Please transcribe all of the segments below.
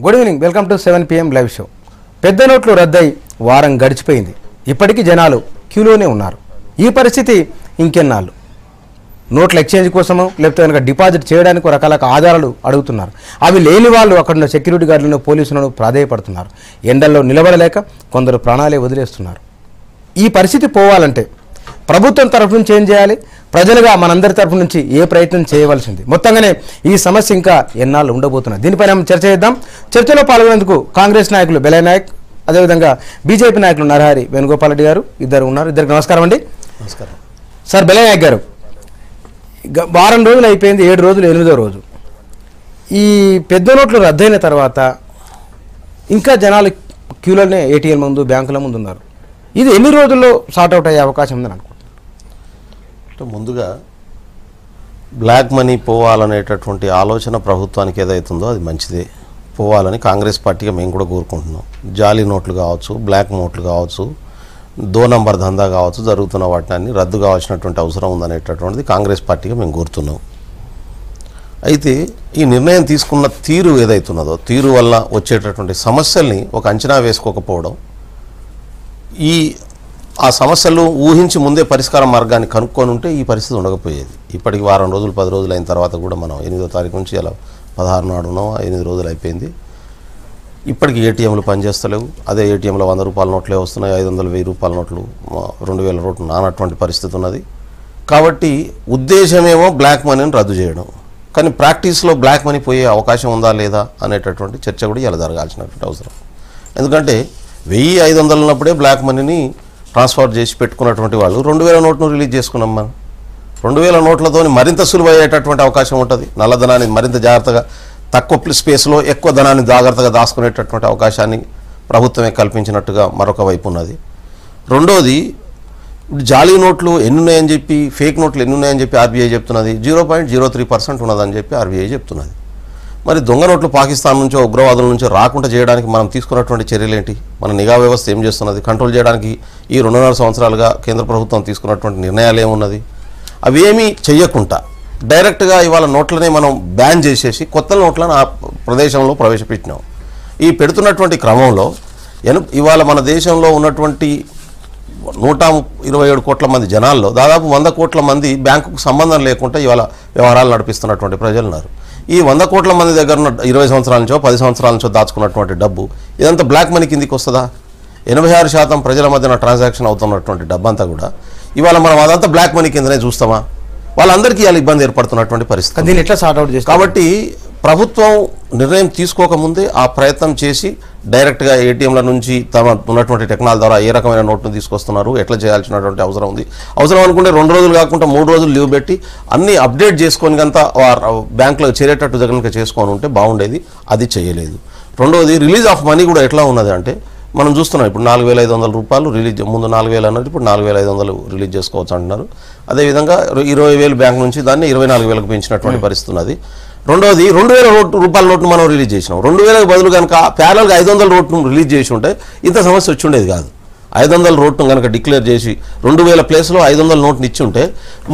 Good evening, welcome to 7 PM live show. పెద్ద నోట్లు రద్దయి వారం గడిచిపోయింది. ఇప్పటికీ జనాలు క్యూలోనే ఉన్నారు. ఈ పరిస్థితి ఇంకెన్నాళ్ళు? నోట్ల ఎక్స్చేంజ్ కోసమో లేకపోతే కనుక డిపాజిట్ చేయడానికి రకాల ఆధారాలు అడుగుతున్నారు. అవి లేని వాళ్ళు అక్కడున్న సెక్యూరిటీ గార్డులను పోలీసులను ప్రాధేయపడుతున్నారు. ఎండల్లో నిలబడలేక కొందరు ప్రాణాలే వదిలేస్తున్నారు. ఈ పరిస్థితి పోవాలంటే ప్రభుత్వం తరఫు నుంచి ఏం చేయాలి, ప్రజలుగా మనందరి తరఫు నుంచి ఏ ప్రయత్నం చేయవలసింది? మొత్తంగానే ఈ సమస్య ఇంకా ఎన్నాళ్ళు ఉండబోతున్నది? దీనిపైన చర్చ చేద్దాం. చర్చలో పాల్గొనేందుకు కాంగ్రెస్ నాయకులు బెలై నాయక్, అదేవిధంగా బీజేపీ నాయకులు నరహరి వేణుగోపాల్ రెడ్డి గారు ఇద్దరు ఉన్నారు. ఇద్దరికి నమస్కారం అండి. నమస్కారం సార్. బెలై నాయక్ గారు, వారం రోజులు అయిపోయింది, 7 రోజులు 8వ రోజు. ఈ పెద్ద నోట్లు రద్దయిన తర్వాత ఇంకా జనాలు క్యూలోనే ఏటీఎం ముందు బ్యాంకుల ముందు ఉన్నారు. ఇది ఎన్ని రోజుల్లో సార్ట్అవుట్ అయ్యే అవకాశం ఉందని అనుకుంటున్నారు? ముందుగా బ్లాక్ మనీ పోవాలనేటటువంటి ఆలోచన ప్రభుత్వానికి ఏదైతుందో అది మంచిదే, పోవాలని కాంగ్రెస్ పార్టీగా మేము కూడా కోరుకుంటున్నాం. జాలీ నోట్లు కావచ్చు, బ్లాక్ నోట్లు కావచ్చు, 2 నంబర్ దందా కావచ్చు, జరుగుతున్న వాటిని రద్దు కావాల్సినటువంటి అవసరం ఉందనేటటువంటిది కాంగ్రెస్ పార్టీగా మేము కోరుతున్నాం. అయితే ఈ నిర్ణయం తీసుకున్న తీరు ఏదైతున్నదో, తీరు వల్ల వచ్చేటటువంటి సమస్యల్ని ఒక అంచనా వేసుకోకపోవడం, ఆ సమస్యలు ఊహించి ముందే పరిష్కార మార్గాన్ని కనుక్కొని ఉంటే ఈ పరిస్థితి ఉండకపోయేది. ఇప్పటికి వారం రోజులు 10 రోజులు అయిన తర్వాత కూడా మనం 8వ తారీఖు నుంచి అలా 16 నాడు ఉన్నాం, 8 రోజులు అయిపోయింది. ఇప్పటికి ఏటీఎంలు పనిచేస్తలేవు. అదే ఏటీఎంలో 100 రూపాయల నోట్లే వస్తున్నాయి, 500 1000 రూపాయల నోట్లు, 2000 నోట్లు నానటువంటి పరిస్థితి ఉన్నది. కాబట్టి ఉద్దేశమేమో బ్లాక్ మనీని రద్దు చేయడం, కానీ ప్రాక్టీస్లో బ్లాక్ మనీ పోయే అవకాశం ఉందా లేదా అనేటటువంటి చర్చ కూడా ఇలా జరగాల్సినటువంటి అవసరం. ఎందుకంటే 1500 ఉన్నప్పుడే బ్లాక్ మనీని ట్రాన్స్ఫర్ చేసి పెట్టుకున్నటువంటి వాళ్ళు 2000 నోట్ను రిలీజ్ చేసుకున్నాం. మనం 2000 నోట్లతో మరింత సులువయ్యేటటువంటి అవకాశం ఉంటుంది. నల్లధనాన్ని మరింత జాగ్రత్తగా, తక్కువ స్పేస్లో ఎక్కువ ధనాన్ని జాగ్రత్తగా దాచుకునేటటువంటి అవకాశాన్ని ప్రభుత్వమే కల్పించినట్టుగా మరొక వైపు ఉన్నది. రెండోది, జాలీ నోట్లు ఎన్ని ఉన్నాయని చెప్పి, ఫేక్ నోట్లు ఎన్ని ఉన్నాయని చెప్పి ఆర్బీఐ చెప్తున్నది. 0.03% ఉన్నదని చెప్పి ఆర్బీఐ చెప్తున్నది. మరి దొంగ నోట్లు పాకిస్తాన్ నుంచో ఉగ్రవాదుల నుంచో రాకుండా చేయడానికి మనం తీసుకున్నటువంటి చర్యలు ఏంటి? మన నిఘా వ్యవస్థ ఏం చేస్తున్నది? కంట్రోల్ చేయడానికి ఈ 2.5 సంవత్సరాలుగా కేంద్ర ప్రభుత్వం తీసుకున్నటువంటి నిర్ణయాలు ఏమున్నది? అవేమీ చెయ్యకుండా డైరెక్ట్గా ఇవాళ నోట్లనే మనం బ్యాన్ చేసేసి కొత్త నోట్లను ఆ ప్రదేశంలో ప్రవేశపెట్టినాం. ఈ పెడుతున్నటువంటి క్రమంలో ఇవాళ మన దేశంలో ఉన్నటువంటి 127 కోట్ల మంది జనాల్లో దాదాపు 100 కోట్ల మంది బ్యాంకుకు సంబంధం లేకుండా ఇవాళ వ్యవహారాలు నడిపిస్తున్నటువంటి ప్రజలు ఉన్నారు. ఈ 100 కోట్ల మంది దగ్గర ఉన్న 20 సంవత్సరాల నుంచో 10 సంవత్సరాల నుంచో దాచుకున్నటువంటి డబ్బు ఇదంతా బ్లాక్ మనీ కిందికి వస్తుందా? 86% ప్రజల మధ్యన ట్రాన్సాక్షన్ అవుతున్నటువంటి డబ్బంతా కూడా ఇవాళ మనం అదంతా బ్లాక్ మనీ కిందనే చూస్తామా? వాళ్ళందరికీ ఇలా ఇబ్బంది ఏర్పడుతున్నటువంటి పరిస్థితి. దీన్ని ఎట్లా సార్ట్అవుట్ చేస్తారు? కాబట్టి ప్రభుత్వం నిర్ణయం తీసుకోకముందే ఆ ప్రయత్నం చేసి డైరెక్ట్గా ఏటీఎంల నుంచి తమ ఉన్నటువంటి టెక్నాలజీ ద్వారా ఏ రకమైన నోట్ను తీసుకొస్తున్నారు, ఎట్లా చేయాల్సినటువంటి అవసరం ఉంది. అవసరం అనుకుంటే 2 రోజులు కాకుండా 3 రోజులు లీవ్ పెట్టి అన్నీ అప్డేట్ చేసుకొని కనుక బ్యాంకులో చేరేటట్టు కనుక చేసుకొని ఉంటే బాగుండేది. అది చేయలేదు. రెండోది, రిలీజ్ ఆఫ్ మనీ కూడా ఎట్లా ఉన్నది అంటే మనం చూస్తున్నాం. ఇప్పుడు 4500 రూపాయలు రిలీజ్, ముందు 4000 అన్నది, ఇప్పుడు 4500 రిలీజ్ చేసుకోవచ్చు అంటున్నారు. అదేవిధంగా 20,000 బ్యాంక్ నుంచి దాన్ని 24,000కు పెంచినటువంటి పరిస్థితి ఉన్నది. రెండోది, 2000 రూపాయల నోట్ను మనం రిలీజ్ చేసినాం. 2000కు బదులు కనుక ప్యారల్గా 500 నోట్ను రిలీజ్ చేసి ఉంటే ఇంత సమస్య వచ్చి ఉండేది కాదు. 500 నోట్ను కనుక డిక్లేర్ చేసి 2000 ప్లేస్లో 500 నోట్ను ఇచ్చి ఉంటే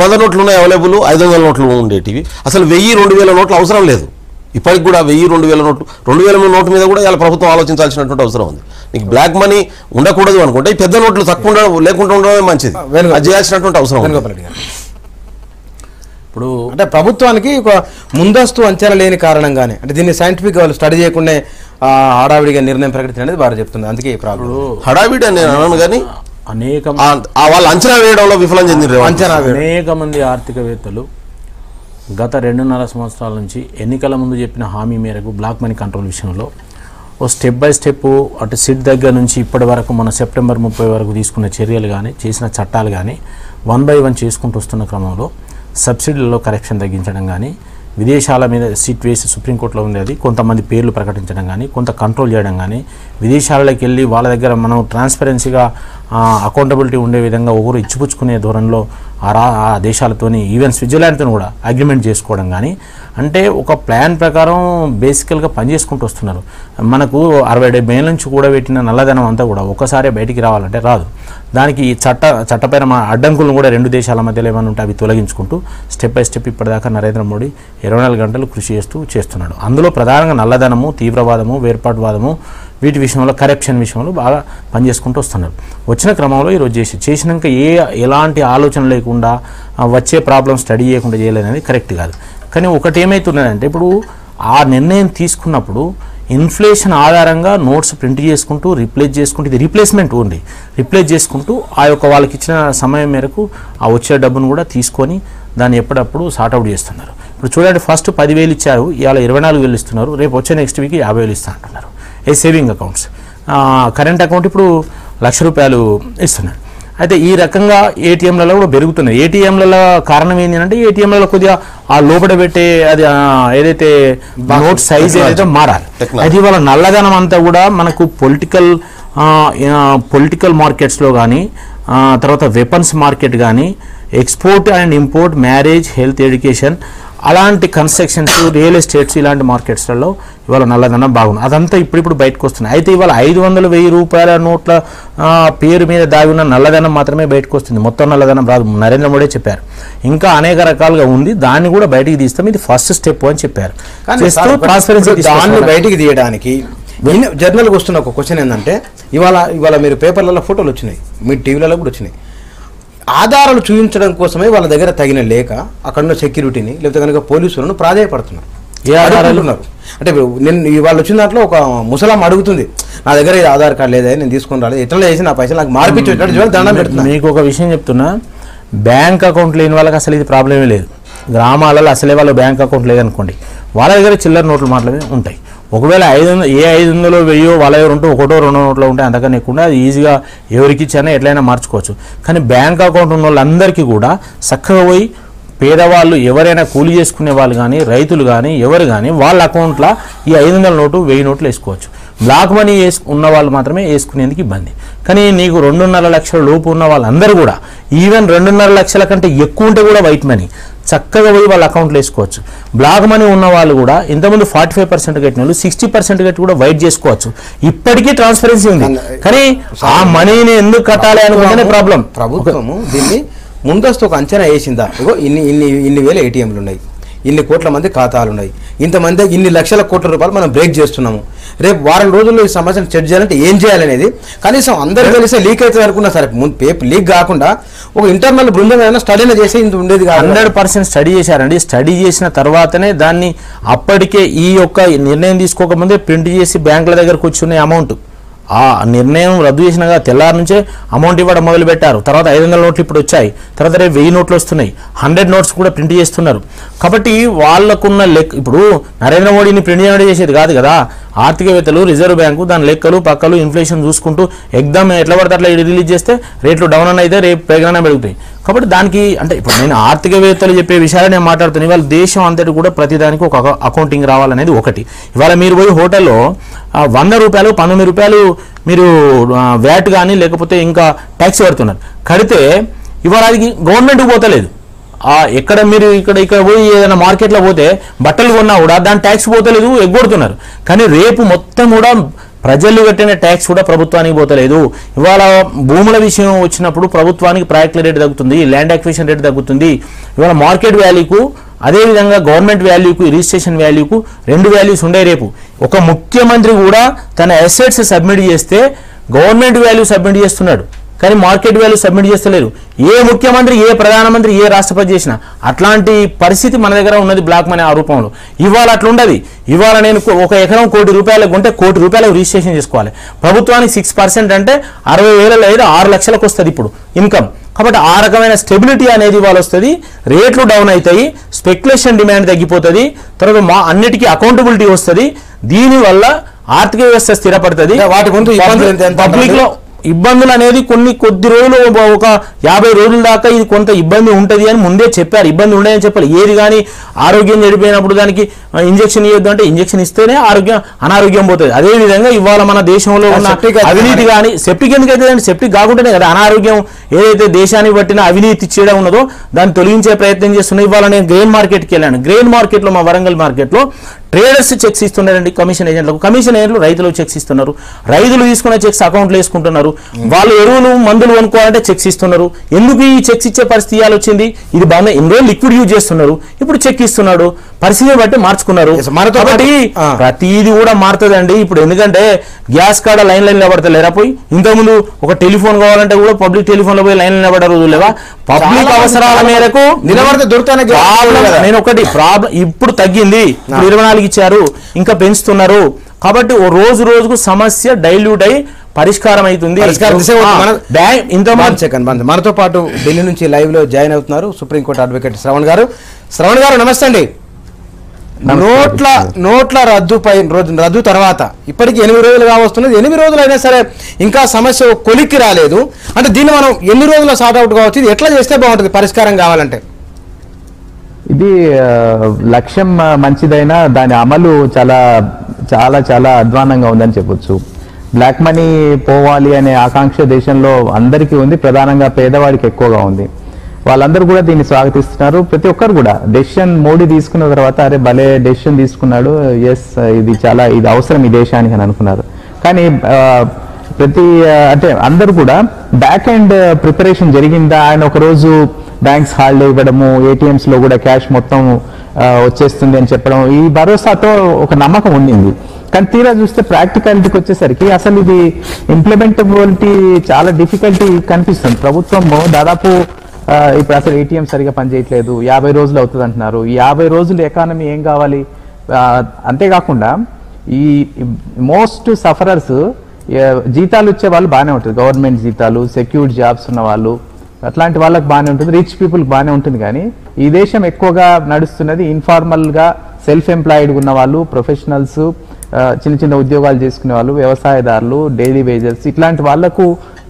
100 నోట్లు ఉన్నాయి అవైలబుల్, 500 నోట్లు ఉండేటివి. అసలు 1000-2000 నోట్లు అవసరం లేదు. ఇప్పటికి కూడా 1000-2000 నోట్లు, 2000 నోటు మీద కూడా ఇలా ప్రభుత్వం ఆలోచించాల్సినటువంటి అవసరం ఉంది. నీకు బ్లాక్ మనీ ఉండకూడదు అనుకుంటే ఈ పెద్ద నోట్లు తక్కువ లేకుండా ఉండడమే మంచిది. అది చేయాల్సినటువంటి అవసరం ఉంది. ఇప్పుడు అంటే ప్రభుత్వానికి ఒక ముందస్తు అంచనా లేని కారణంగానే, అంటే దీన్ని సైంటిఫిక్ వాళ్ళు స్టడీ చేయకుండా హడావిడిగా నిర్ణయం ప్రకటించడం వారు చెప్తుంది. అందుకే ఈ ప్రాబ్లం. హడావిడి అని నేను అన్నాను, కానీ వాళ్ళు అంచనా వేయడంలో విఫలం చెందిన అనేక మంది ఆర్థికవేత్తలు గత 2.5 సంవత్సరాల నుంచి ఎన్నికల ముందు చెప్పిన హామీ మేరకు బ్లాక్ మనీ కంట్రోల్ విషయంలో ఓ స్టెప్ బై స్టెప్ అటు సిట్ దగ్గర నుంచి ఇప్పటి వరకు మన సెప్టెంబర్ 30 వరకు తీసుకున్న చర్యలు కానీ చేసిన చట్టాలు కానీ 1 by 1 చేసుకుంటూ వస్తున్న క్రమంలో సబ్సిడీలలో కరెక్షన్ తగ్గించడం కానీ, విదేశాల మీద సిట్ వేసి సుప్రీంకోర్టులో ఉండేది కొంతమంది పేర్లు ప్రకటించడం కానీ, కొంత కంట్రోల్ చేయడం కానీ, విదేశాలకు వెళ్ళి వాళ్ళ దగ్గర మనం ట్రాన్స్పరెన్సీగా అకౌంటబిలిటీ ఉండే విధంగా ఒకరు ఇచ్చిపుచ్చుకునే ధోరణిలో ఆ దేశాలతోని, ఈవెన్ స్విట్జర్లాండ్తో కూడా అగ్రిమెంట్ చేసుకోవడం కానీ, అంటే ఒక ప్లాన్ ప్రకారం బేసికల్గా పనిచేసుకుంటూ వస్తున్నారు. మనకు 60-70 ఏళ్ళ నుంచి కూడా పెట్టిన నల్లధనం అంతా కూడా ఒక్కసారి బయటికి రావాలంటే రాదు. దానికి చట్టపరమైన అడ్డంకులను కూడా రెండు దేశాల మధ్యలో ఏమైనా ఉంటే అవి తొలగించుకుంటూ స్టెప్ బై స్టెప్ ఇప్పటిదాకా నరేంద్ర మోడీ 24 గంటలు కృషి చేస్తున్నాడు. అందులో ప్రధానంగా నల్లధనము, తీవ్రవాదము, వేర్పాటువాదము, వీటి విషయంలో కరప్షన్ విషయంలో బాగా పనిచేసుకుంటూ వస్తున్నారు. వచ్చిన క్రమంలో ఈరోజు చేసినాక ఎలాంటి ఆలోచన లేకుండా వచ్చే ప్రాబ్లం స్టడీ చేయకుండా చేయలేదనేది కరెక్ట్ కాదు. కానీ ఒకటి ఏమవుతున్నదంటే ఇప్పుడు ఆ నిర్ణయం తీసుకున్నప్పుడు ఇన్ఫ్లేషన్ ఆధారంగా నోట్స్ ప్రింట్ చేసుకుంటూ ఇది రీప్లేస్మెంట్ ఓన్లీ రిప్లేస్ చేసుకుంటూ ఆ యొక్క వాళ్ళకి ఇచ్చిన సమయం మేరకు ఆ వచ్చే డబ్బును కూడా తీసుకొని దాన్ని ఎప్పుడప్పుడు సార్ట్అవుట్ చేస్తున్నారు. ఇప్పుడు చూడండి, ఫస్ట్ 10,000 ఇచ్చారు, ఇవాళ 24,000 ఇస్తున్నారు, రేపు వచ్చే నెక్స్ట్ వీక్ 50,000 ఇస్తా అంటున్నారు. సేవింగ్ అకౌంట్స్, కరెంట్ అకౌంట్ ఇప్పుడు ₹1,00,000 ఇస్తున్నారు. అయితే ఈ రకంగా ఏటీఎంలలో కూడా పెరుగుతున్నాయి. ఏటీఎంలలో కారణం ఏంటంటే ఏటీఎంలలో కొద్దిగా ఆ లోపల పెట్టే అది ఏదైతే నోట్ సైజ్ ఏదైతే మారాలి. అయితే ఇవాళ నల్లధనం అంతా కూడా మనకు పొలిటికల్ మార్కెట్స్లో కానీ, తర్వాత వెపన్స్ మార్కెట్ కానీ, export and import, marriage, health, education, అలాంటి కన్స్ట్రక్షన్స్, రియల్ ఎస్టేట్స్, ఇలాంటి మార్కెట్స్లలో ఇవాళ నల్లధనం బాగుంది. అదంతా ఇప్పుడు బయటకు వస్తుంది. అయితే ఇవాళ 500-1000 రూపాయల నోట్ల పేరు మీద దాగి ఉన్న నల్లధనం మాత్రమే బయటకు వస్తుంది, మొత్తం నల్లధనం రాదు. నరేంద్ర మోడీ చెప్పారు ఇంకా అనేక రకాలుగా ఉంది, దాన్ని కూడా బయటికి తీస్తాం, ఇది ఫస్ట్ స్టెప్ అని చెప్పారు. దాన్ని బయటికి తీయడానికి జర్నల్కి వస్తున్న ఒక క్వశ్చన్ ఏంటంటే ఇవాళ మీరు పేపర్లలో ఫోటోలు వచ్చినాయి, మీ టీవీలలో కూడా వచ్చినాయి. ఆధారాలు చూపించడం కోసమే వాళ్ళ దగ్గర తగిన లేక అక్కడున్న సెక్యూరిటీని లేకపోతే కనుక పోలీసులను ప్రాధాయపడుతున్నారు. ఏ ఆధారాలు ఉన్నారు అంటే నేను వాళ్ళు వచ్చిన దాంట్లో ఒక ముసలాం అడుగుతుంది, నా దగ్గర ఇది ఆధార్ కార్డు లేదా, నేను తీసుకొని రాలేదు, ఎట్లా చేసి నా పైసలు నాకు మార్పించేటట్టు దండం పెడుతున్నా. మీకు ఒక విషయం చెప్తున్నా, బ్యాంక్ అకౌంట్ లేని వాళ్ళకి అసలు ఇది ప్రాబ్లమే లేదు. గ్రామాలలో అసలే వాళ్ళ బ్యాంక్ అకౌంట్ లేదనుకోండి, వాళ్ళ దగ్గర చిల్లర నోట్లు మాత్రమే ఉంటాయి. ఒకవేళ 500 1000 వాళ్ళ దగ్గర ఉంటే 1-2 నోట్లో ఉంటే అంతకన్నా ఎక్కువ అది ఈజీగా ఎవరికి ఇచ్చినా ఎట్లయినా మార్చుకోవచ్చు. కానీ బ్యాంక్ అకౌంట్ ఉన్న వాళ్ళందరికీ కూడా చక్కగా పోయి పేదవాళ్ళు ఎవరైనా కూలి చేసుకునే వాళ్ళు కానీ, రైతులు కానీ, ఎవరు కానీ వాళ్ళ అకౌంట్లో ఈ 500 నోటు 1000 నోట్లు వేసుకోవచ్చు. బ్లాక్ మనీ ఉన్న వాళ్ళు మాత్రమే వేసుకునేందుకు ఇబ్బంది. కానీ నీకు 2.5 లక్షల లోపు ఉన్న వాళ్ళందరూ కూడా ఈవెన్ 2.5 లక్షల కంటే ఎక్కువ ఉంటే కూడా వైట్ మనీ చక్కగా పోయి వాళ్ళ అకౌంట్లో వేసుకోవచ్చు. బ్లాక్ మనీ ఉన్న వాళ్ళు కూడా ఇంతకుముందు 45% కట్టిన వాళ్ళు 60% కట్టి కూడా వైట్ చేసుకోవచ్చు. ఇప్పటికీ ట్రాన్స్పరెన్సీ ఉంది, కానీ ఆ మనీని ఎందుకు కట్టాలి అనుకుంటేనే ప్రాబ్లం. ప్రభుత్వము దీన్ని ముందస్తు ఒక అంచనా వేసిందా, ఇగో ఇన్ని వేల ఏటీఎంలు ఉన్నాయి, ఇన్ని కోట్ల మంది ఖాతాలు ఉన్నాయి, ఇంతమంది ఇన్ని లక్షల కోట్ల రూపాయలు మనం బ్రేక్ చేస్తున్నాము, రేపు వారం రోజుల్లో ఈ సమస్యను సెట్ చేయాలంటే ఏం చేయాలనేది కనీసం అందరూ కలిసి లీక్ అవుతుంది అనుకున్నా సరే పేపర్ లీక్ కాకుండా ఒక ఇంటర్నల్ బృందం ఏమైనా స్టడీనే చేసి ఇంత ఉండేది కాదు. 100% స్టడీ చేశారండి. స్టడీ చేసిన తర్వాతనే దాన్ని అప్పటికే ఈ యొక్క నిర్ణయం తీసుకోకముందే ప్రింట్ చేసి బ్యాంకుల దగ్గర కూర్చునే అమౌంట్ ఆ నిర్ణయం రద్దు చేసినగా తెల్లారి నుంచే అమౌంట్ ఇవ్వడం మొదలుపెట్టారు. తర్వాత 500 నోట్లు ఇప్పుడు వచ్చాయి, తర్వాత రేపు 1000 నోట్లు వస్తున్నాయి, 100 నోట్స్ కూడా ప్రింట్ చేస్తున్నారు. కాబట్టి వాళ్ళకున్న ఇప్పుడు నరేంద్ర మోడీని ప్రింట్ చేయడం చేసేది కాదు కదా, ఆర్థికవేత్తలు, రిజర్వ్ బ్యాంకు దాని లెక్కలు పక్కలు ఇన్ఫ్లేషన్ చూసుకుంటూ ఎగ్జామ్ ఎట్లా పడితే అట్లా రిలీజ్ చేస్తే రేట్లు డౌన్ అని అయితే రేపు పెరగనే పెరుగుతాయి. కాబట్టి దానికి అంటే ఇప్పుడు నేను ఆర్థికవేత్తలు చెప్పే విషయాలు నేను మాట్లాడుతున్నాను. ఇవాళ దేశం అంతటి కూడా ప్రతిదానికి ఒక అకౌంటింగ్ రావాలనేది ఒకటి. ఇవాళ మీరు పోయి హోటల్లో ₹100 ₹19 మీరు వ్యాట్ కానీ లేకపోతే ఇంకా ట్యాక్స్ కడుతున్నారు. కడితే ఇవాళ అది గవర్నమెంట్కి పోతలేదు. ఎక్కడ మీరు ఇక్కడ పోయి ఏదైనా మార్కెట్లో పోతే బట్టలు కొన్నా కూడా దాని ట్యాక్స్ పోతలేదు, ఎగ్గొడుతున్నారు. కానీ రేపు మొత్తం కూడా ప్రజలు కట్టిన ట్యాక్స్ కూడా ప్రభుత్వానికి పోతలేదు. ఇవాళ భూముల విషయం వచ్చినప్పుడు ప్రభుత్వానికి ప్రాజెక్టుల రేటు తగ్గుతుంది, ల్యాండ్ అక్విజిషన్ రేటు తగ్గుతుంది. ఇవాళ మార్కెట్ వాల్యూకు అదేవిధంగా గవర్నమెంట్ వాల్యూకు, రిజిస్ట్రేషన్ వాల్యూకు 2 వాల్యూస్ ఉండే. రేపు ఒక ముఖ్యమంత్రి కూడా తన అసెట్స్ సబ్మిట్ చేస్తే గవర్నమెంట్ వాల్యూ సబ్మిట్ చేస్తున్నాడు, కానీ మార్కెట్ వాల్యూ సబ్మిట్ చేస్తలేరు. ఏ ముఖ్యమంత్రి, ఏ ప్రధానమంత్రి, ఏ రాష్ట్రపతి చేసినా అట్లాంటి పరిస్థితి మన దగ్గర ఉన్నది బ్లాక్ మనీ ఆ రూపంలో. ఇవాళ అట్లుండదు. ఇవాళ నేను ఒక ఎకరం ₹1,00,000 కొంటే ₹1,00,000 రిజిస్ట్రేషన్ చేసుకోవాలి. ప్రభుత్వానికి 6% అంటే 60,000 లేదా 6 లక్షలకు వస్తుంది ఇప్పుడు ఇన్కమ్. కాబట్టి ఆ రకమైన స్టెబిలిటీ అనేది ఇవాళ వస్తుంది, రేట్లు డౌన్ అవుతాయి, స్పెక్యులేషన్ డిమాండ్ తగ్గిపోతుంది, తర్వాత అన్నిటికీ అకౌంటబిలిటీ వస్తుంది. దీనివల్ల ఆర్థిక వ్యవస్థ స్థిరపడుతుంది. వాటి ముందు పబ్లిక్ లో ఇబ్బందులు అనేది కొద్ది రోజులు ఒక 50 రోజుల దాకా ఇది కొంత ఇబ్బంది ఉంటుంది అని ముందే చెప్పారు. ఇబ్బంది ఉండదని చెప్పాలి. ఏది కానీ ఆరోగ్యం చెడిపోయినప్పుడు దానికి ఇంజక్షన్ ఇవ్వద్దు అంటే ఇంజక్షన్ ఇస్తేనే అనారోగ్యం పోతుంది. అదేవిధంగా ఇవాళ మన దేశంలో ఉన్న అవినీతి కానీ సెప్టిక్ ఎందుకు అవుతుంది? సెప్టిక్ కాకుండానే కదా అనారోగ్యం ఏదైతే దేశానికి పట్టిన అవినీతి చేయడం ఉన్నదో దాన్ని తొలగించే ప్రయత్నం చేస్తున్నాయి. ఇవాళ నేను గ్రెయిన్ మార్కెట్కి వెళ్ళాను. గ్రెయిన్ మార్కెట్లో మా వరంగల్ మార్కెట్లో ట్రేడర్స్ చెక్స్ ఇస్తున్నారండి కమిషన్ ఏజెంట్లకు. కమిషన్ ఏజెంట్లు రైతులకు చెక్స్ ఇస్తున్నారు. రైతులు తీసుకున్న చెక్స్ అకౌంట్లో వేసుకుంటున్నారు. వాళ్ళు ఎరువులు మందులు కొనుక్కోవాలంటే చెక్స్ ఇస్తున్నారు. ఎందుకు ఈ చెక్స్ ఇచ్చే పరిస్థితి వచ్చింది? ఇది బాగా ఎన్ని రోజులు లిక్విడ్ యూజ్ చేస్తున్నారు, ఇప్పుడు చెక్ ఇస్తున్నాడు. పరిస్థితిని బట్టి మార్చుకున్నారు. కాబట్టి ప్రతిది కూడా మారుతుందండి. ఇప్పుడు ఎందుకంటే గ్యాస్ కాడ లైన్ నిలబడతలేరా? పోయి ఇంతకుముందు ఒక టెలిఫోన్ కావాలంటే కూడా పబ్లిక్ టెలిఫోన్ లో పోయి లైన్ నిలబడే రోజులు లేవా? పబ్లిక్ అవసరాల మేరకు నిలబడితే దొరుకుతానే. నేను ఒకటి ప్రాబ్లం ఇప్పుడు తగ్గింది, 24 ఇచ్చారు, ఇంకా పెంచుతున్నారు. కాబట్టి ఓ రోజుకు సమస్య డైల్యూట్ అయి పరిష్కారం అవుతుంది. మనతో పాటు ఢిల్లీ నుంచి లైవ్ లో జాయిన్ అవుతున్నారు సుప్రీంకోర్టు అడ్వకేట్ శ్రవణ్ గారు. శ్రవణ్ గారు నమస్తే అండి. నోట్ల రద్దు తర్వాత ఇప్పటికి 8 రోజులుగా వస్తున్నది. 8 రోజులు అయినా సరే ఇంకా సమస్య కొలిక్కి రాలేదు. అంటే దీన్ని మనం ఎన్ని రోజుల్లో సార్ట్ అవుట్ కావచ్చు? ఇది ఎట్లా చేస్తే బాగుంటుంది పరిష్కారం కావాలంటే? ఇది లక్ష్యం మంచిదైనా దాని అమలు చాలా చాలా చాలా అధ్వానంగా ఉందని చెప్పొచ్చు. బ్లాక్ మనీ పోవాలి అనే ఆకాంక్ష దేశంలో అందరికీ ఉంది, ప్రధానంగా పేదవాడికి ఎక్కువగా ఉంది. వాళ్ళందరూ కూడా దీన్ని స్వాగతిస్తున్నారు. ప్రతి ఒక్కరు కూడా డెసిషన్ మోడీ తీసుకున్న తర్వాత అరే భలే డెసిషన్ తీసుకున్నాడు, ఇది అవసరం ఈ దేశానికి అని అనుకున్నారు. కానీ అంటే అందరూ కూడా బ్యాక్ ఎండ్ ప్రిపరేషన్ జరిగిందా? ఆయన ఒకరోజు బ్యాంక్స్ హాలిడే ఇవ్వడము, ATMs లో కూడా క్యాష్ మొత్తం వచ్చేస్తుంది అని చెప్పడం, ఈ భరోసాతో ఒక నమ్మకం ఉండింది. కానీ తీరా చూస్తే ప్రాక్టికాలిటీకి వచ్చేసరికి అసలు ఇది ఇంప్లిమెంటబిలిటీ చాలా డిఫికల్టీ కనిపిస్తుంది. ప్రభుత్వం దాదాపు ఇప్పుడు అసలు ATM సరిగా పనిచేయట్లేదు, 50 రోజులు అవుతుంది అంటున్నారు. ఈ 50 రోజులు ఎకానమీ ఏం కావాలి? అంతేకాకుండా ఈ మోస్ట్ సఫరర్స్ జీతాలు ఇచ్చే వాళ్ళు బాగానే ఉంటుంది, గవర్నమెంట్ జీతాలు, సెక్యూర్డ్ జాబ్స్ ఉన్న వాళ్ళు, అట్లాంటి వాళ్ళకి బాగానే ఉంటుంది, రిచ్ పీపుల్కి బాగానే ఉంటుంది. కానీ ఈ దేశం ఎక్కువగా నడుస్తున్నది ఇన్ఫార్మల్గా సెల్ఫ్ ఎంప్లాయిడ్ ఉన్న వాళ్ళు, ప్రొఫెషనల్స్, చిన్న చిన్న ఉద్యోగాలు చేసుకునే వాళ్ళు, వ్యవసాయదారులు, డైలీ వేజెస్, ఇట్లాంటి వాళ్లకు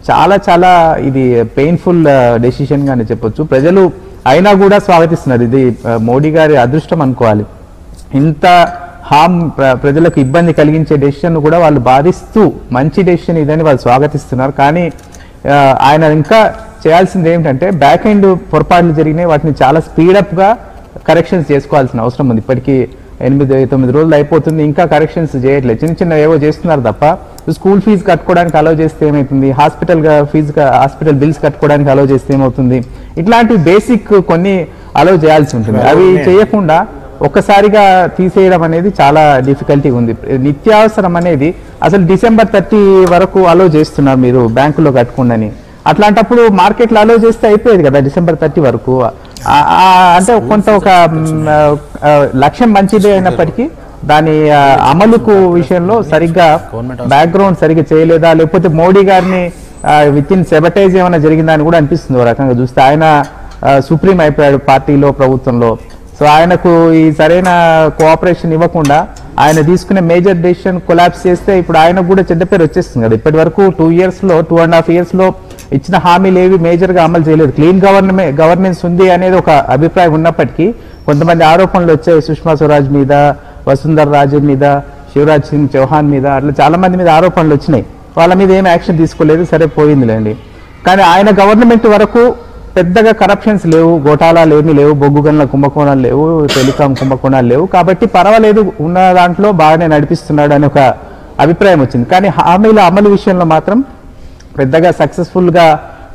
చాలా చాలా ఇది పెయిన్ఫుల్ డెసిషన్ గానే చెప్పొచ్చు. ప్రజలు అయినా కూడా స్వాగతిస్తున్నారు. ఇది మోడీ గారి అదృష్టం అనుకోవాలి. ఇంత ప్రజలకు ఇబ్బంది కలిగించే డెసిషన్ కూడా వాళ్ళు బాధిస్తూ మంచి డెసిషన్ ఇదని వాళ్ళు స్వాగతిస్తున్నారు. కానీ ఆయన ఇంకా చేయాల్సింది ఏమిటంటే బ్యాక్ ఎండ్ పొరపాట్లు జరిగినాయి, వాటిని చాలా స్పీడప్ గా కరెక్షన్స్ చేసుకోవాల్సిన అవసరం ఉంది. ఇప్పటికీ 8-9 రోజులు అయిపోతుంది, ఇంకా కరెక్షన్స్ చేయట్లేదు. చిన్న చిన్న ఏవో చేస్తున్నారు తప్ప స్కూల్ ఫీజు కట్టుకోవడానికి అలౌ చేస్తే ఏమవుతుంది, హాస్పిటల్ బిల్స్ కట్టుకోవడానికి అలౌ చేస్తే ఏమవుతుంది, ఇట్లాంటి బేసిక్ కొన్ని అలౌ చేయాల్సి ఉంటుంది. అవి చేయకుండా ఒక్కసారిగా తీసేయడం అనేది చాలా డిఫికల్టీ ఉంది. నిత్యావసరం అనేది అసలు December 30 వరకు అలౌ చేస్తున్నారు మీరు బ్యాంకులో కట్టుకోండి. అట్లాంటప్పుడు మార్కెట్లో అలౌ చేస్తే అయిపోయేది కదా December 30 వరకు. అంటే కొంత ఒక లక్ష్యం మంచిదే అయినప్పటికీ దాని అమలుకు విషయంలో సరిగ్గా బ్యాక్గ్రౌండ్ సరిగ్గా చేయలేదా, లేకపోతే మోడీ గారిని విత్ ఇన్ సెబటైజ్ ఏమైనా జరిగిందా అని కూడా అనిపిస్తుంది. ఒక రకంగా చూస్తే ఆయన సుప్రీం అయిపోయాడు పార్టీలో, ప్రభుత్వంలో. సో ఆయనకు ఈ సరైన కోఆపరేషన్ ఇవ్వకుండా ఆయన తీసుకునే మేజర్ డెసిషన్ కొలాప్స్ చేస్తే ఇప్పుడు ఆయనకు కూడా చెడ్డ పేరు వచ్చేస్తుంది కదా. ఇప్పటి వరకు 2.5 years లో ఇచ్చిన హామీలు ఏవి మేజర్ గా అమలు చేయలేదు. క్లీన్ గవర్నెన్స్ ఉంది అనేది ఒక అభిప్రాయం ఉన్నప్పటికీ కొంతమంది ఆరోపణలు వచ్చాయి సుష్మా స్వరాజ్ మీద, వసుంధర రాజే మీద, శివరాజ్ సింగ్ చౌహాన్ మీద, అట్లా చాలా మంది మీద ఆరోపణలు వచ్చినాయి. వాళ్ళ మీద ఏమి యాక్షన్ తీసుకోలేదు, సరే పోయిందిలేండి. కానీ ఆయన గవర్నమెంట్ వరకు పెద్దగా కరప్షన్స్ లేవు, గోటాలాలు ఏమీ లేవు, బొగ్గు గనుల కుంభకోణాలు లేవు, టెలికాం కుంభకోణాలు లేవు, కాబట్టి పర్వాలేదు, ఉన్న దాంట్లో బాగానే నడిపిస్తున్నాడు అని ఒక అభిప్రాయం వచ్చింది. కానీ హామీల అమలు విషయంలో మాత్రం పెద్దగా సక్సెస్ఫుల్ గా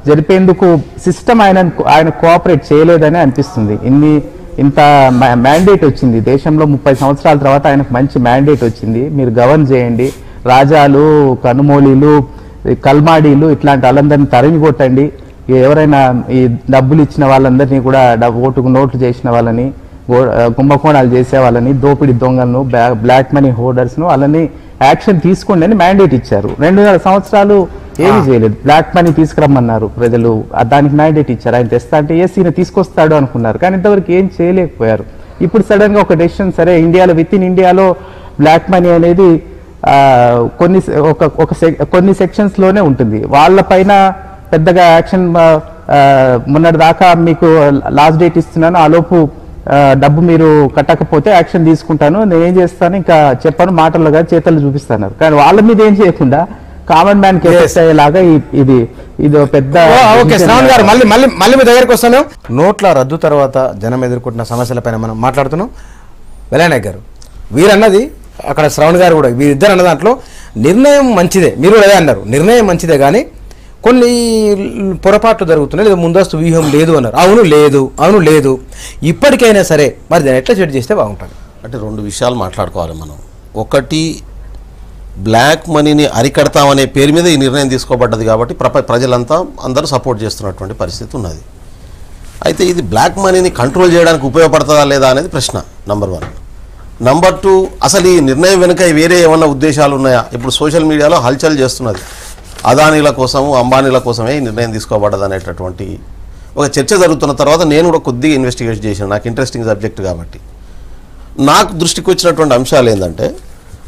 జరిపేందుకు సిస్టమ్ ఆయన కోఆపరేట్ చేయలేదని అనిపిస్తుంది. ఇంత మ్యాండేట్ వచ్చింది దేశంలో 30 సంవత్సరాల తర్వాత ఆయనకు మంచి మ్యాండేట్ వచ్చింది, మీరు గవర్న్ చేయండి, రాజాలు, కనుమోలీలు, కల్మాడీలు ఇట్లాంటి వాళ్ళందరినీ తరిమి కొట్టండి, ఎవరైనా ఈ డబ్బులు ఇచ్చిన వాళ్ళందరినీ కూడా ఓటుకు నోట్లు చేసిన వాళ్ళని, కుంభకోణాలు చేసే వాళ్ళని, దోపిడీ దొంగలను, బ్లాక్ మనీ హోల్డర్స్ను వాళ్ళని యాక్షన్ తీసుకోండి అని మ్యాండేట్ ఇచ్చారు. 2.5 సంవత్సరాలు ఏమీ చేయలేదు. బ్లాక్ మనీ తీసుకురమ్మన్నారు ప్రజలు, దానికి మ్యాండేట్ ఇచ్చారు. ఆయన తెస్తా అంటే ఈయన తీసుకొస్తాడు అనుకున్నారు, కానీ ఇంతవరకు ఏం చేయలేకపోయారు. ఇప్పుడు సడన్ గా ఒక డెసిషన్, సరే విత్ ఇన్ ఇండియాలో బ్లాక్ మనీ అనేది కొన్ని సెక్షన్స్లోనే ఉంటుంది. వాళ్ళపైన పెద్దగా యాక్షన్ మొన్నటి దాకా మీకు లాస్ట్ డేట్ ఇస్తున్నాను, ఆలోపు డబ్బు మీరు కట్టకపోతే యాక్షన్ తీసుకుంటాను, నేను ఏం చేస్తాను ఇంకా చెప్పాను, మాటలుగా చేతలు చూపిస్తాను. కానీ వాళ్ళ మీద ఏం చేయకుండా కామన్ మ్యాన్ కేసెస్ అయ్యేలాగా ఇది పెద్ద. ఓకే శ్రావణ్ గారు, మళ్ళీ మీ దగ్గరికి వస్తాను. నోట్ల రద్దు తర్వాత జనం ఎదుర్కొంటున్న సమస్యలపైన మనం మాట్లాడుతున్నాం. వెలానాయక్ గారు, వీరన్నది అక్కడ శ్రావణ్ గారు కూడా వీరిద్దరు అన్న దాంట్లో నిర్ణయం మంచిదే, మీరు అదే అన్నారు, నిర్ణయం మంచిదే, కానీ కొన్ని పొరపాట్లు జరుగుతున్నాయి, లేదా ముందస్తు వ్యూహం లేదు అన్నారు. అవును లేదు. ఇప్పటికైనా సరే మరి దాన్ని ఎట్లా సెట్ చేస్తే బాగుంటుంది అంటే 2 విషయాలు మాట్లాడుకోవాలి మనం. ఒకటి, బ్లాక్ మనీని అరికడతామనే పేరు మీద ఈ నిర్ణయం తీసుకోబడ్డది కాబట్టి ప్రజలంతా అందరూ సపోర్ట్ చేస్తున్నటువంటి పరిస్థితి ఉన్నది. అయితే ఇది బ్లాక్ మనీని కంట్రోల్ చేయడానికి ఉపయోగపడుతుందా లేదా అనేది ప్రశ్న నంబర్ 1. నంబర్ 2, అసలు ఈ నిర్ణయం వెనుక వేరే ఏమన్నా ఉద్దేశాలు ఉన్నాయా? ఇప్పుడు సోషల్ మీడియాలో హల్చల్ చేస్తున్నది, అదానీల కోసము అంబానీల కోసమే ఈ నిర్ణయం తీసుకోబడ్డది అనేటటువంటి ఒక చర్చ జరుగుతున్న తర్వాత నేను కూడా కొద్దిగా ఇన్వెస్టిగేట్ చేశాను, నాకు ఇంట్రెస్టింగ్ సబ్జెక్ట్ కాబట్టి. నాకు దృష్టికి వచ్చినటువంటి అంశాలు ఏంటంటే,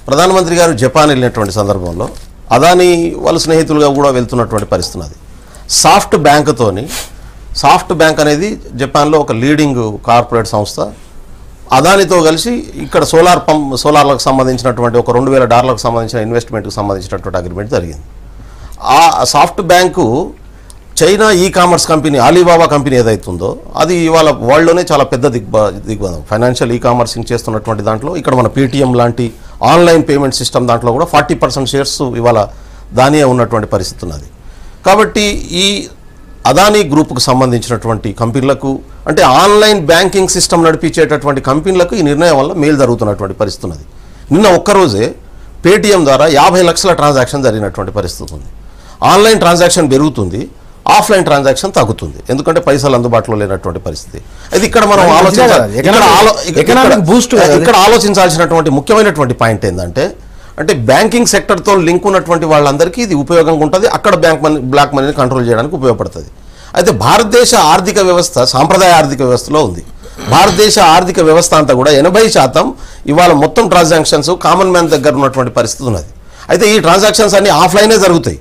ప్రధానమంత్రి గారు జపాన్ వెళ్ళినటువంటి సందర్భంలో అదానీ వాళ్ళ స్నేహితులుగా కూడా వెళ్తున్నటువంటి పరిస్థితి ఉన్నది. సాఫ్ట్ బ్యాంక్ అనేది జపాన్లో ఒక లీడింగ్ కార్పొరేట్ సంస్థ. అదానితో కలిసి ఇక్కడ సోలార్లకు సంబంధించినటువంటి ఒక $2,000 సంబంధించిన ఇన్వెస్ట్మెంట్కి సంబంధించినటువంటి అగ్రిమెంట్ జరిగింది. ఆ soft bank China commerce company Alibaba company ఏదైతుందో అది ఇవాళ వరల్డ్లోనే చాలా పెద్ద దిగ్బంధం ఫైనాన్షియల్ కామర్సింగ్ చేస్తున్నటువంటి దాంట్లో. ఇక్కడ మన పేటీఎం లాంటి ఆన్లైన్ పేమెంట్ సిస్టమ్ దాంట్లో కూడా 40% షేర్స్ ఇవాళ దానియే ఉన్నటువంటి పరిస్థితి ఉన్నది. కాబట్టి ఈ అదానీ గ్రూప్కు సంబంధించినటువంటి కంపెనీలకు, అంటే ఆన్లైన్ బ్యాంకింగ్ సిస్టమ్ నడిపించేటటువంటి కంపెనీలకు ఈ నిర్ణయం వల్ల మేలు జరుగుతున్నటువంటి పరిస్థితి ఉన్నది. నిన్న ఒక్కరోజే పేటీఎం ద్వారా 50 లక్షల ట్రాన్సాక్షన్ జరిగినటువంటి పరిస్థితి ఉంది. ఆన్లైన్ ట్రాన్సాక్షన్ పెరుగుతుంది, ఆఫ్లైన్ ట్రాన్సాక్షన్ తగ్గుతుంది, ఎందుకంటే పైసలు అందుబాటులో లేనటువంటి పరిస్థితి. అది ఇక్కడ మనం ఇక్కడ ఆలోచించాల్సినటువంటి ముఖ్యమైనటువంటి పాయింట్ ఏంటంటే, అంటే బ్యాంకింగ్ సెక్టర్తో లింక్ ఉన్నటువంటి వాళ్ళందరికీ ఇది ఉపయోగంగా ఉంటుంది, అక్కడ బ్లాక్ మనీని కంట్రోల్ చేయడానికి ఉపయోగపడుతుంది. అయితే భారతదేశ ఆర్థిక వ్యవస్థ సాంప్రదాయ ఆర్థిక వ్యవస్థలో ఉంది. భారతదేశ ఆర్థిక వ్యవస్థ అంతా కూడా 80% ఇవాళ మొత్తం ట్రాన్సాక్షన్స్ కామన్ మ్యాన్ దగ్గర ఉన్నటువంటి పరిస్థితి ఉన్నది. అయితే ఈ ట్రాన్సాక్షన్స్ అన్ని ఆఫ్లైనే జరుగుతాయి.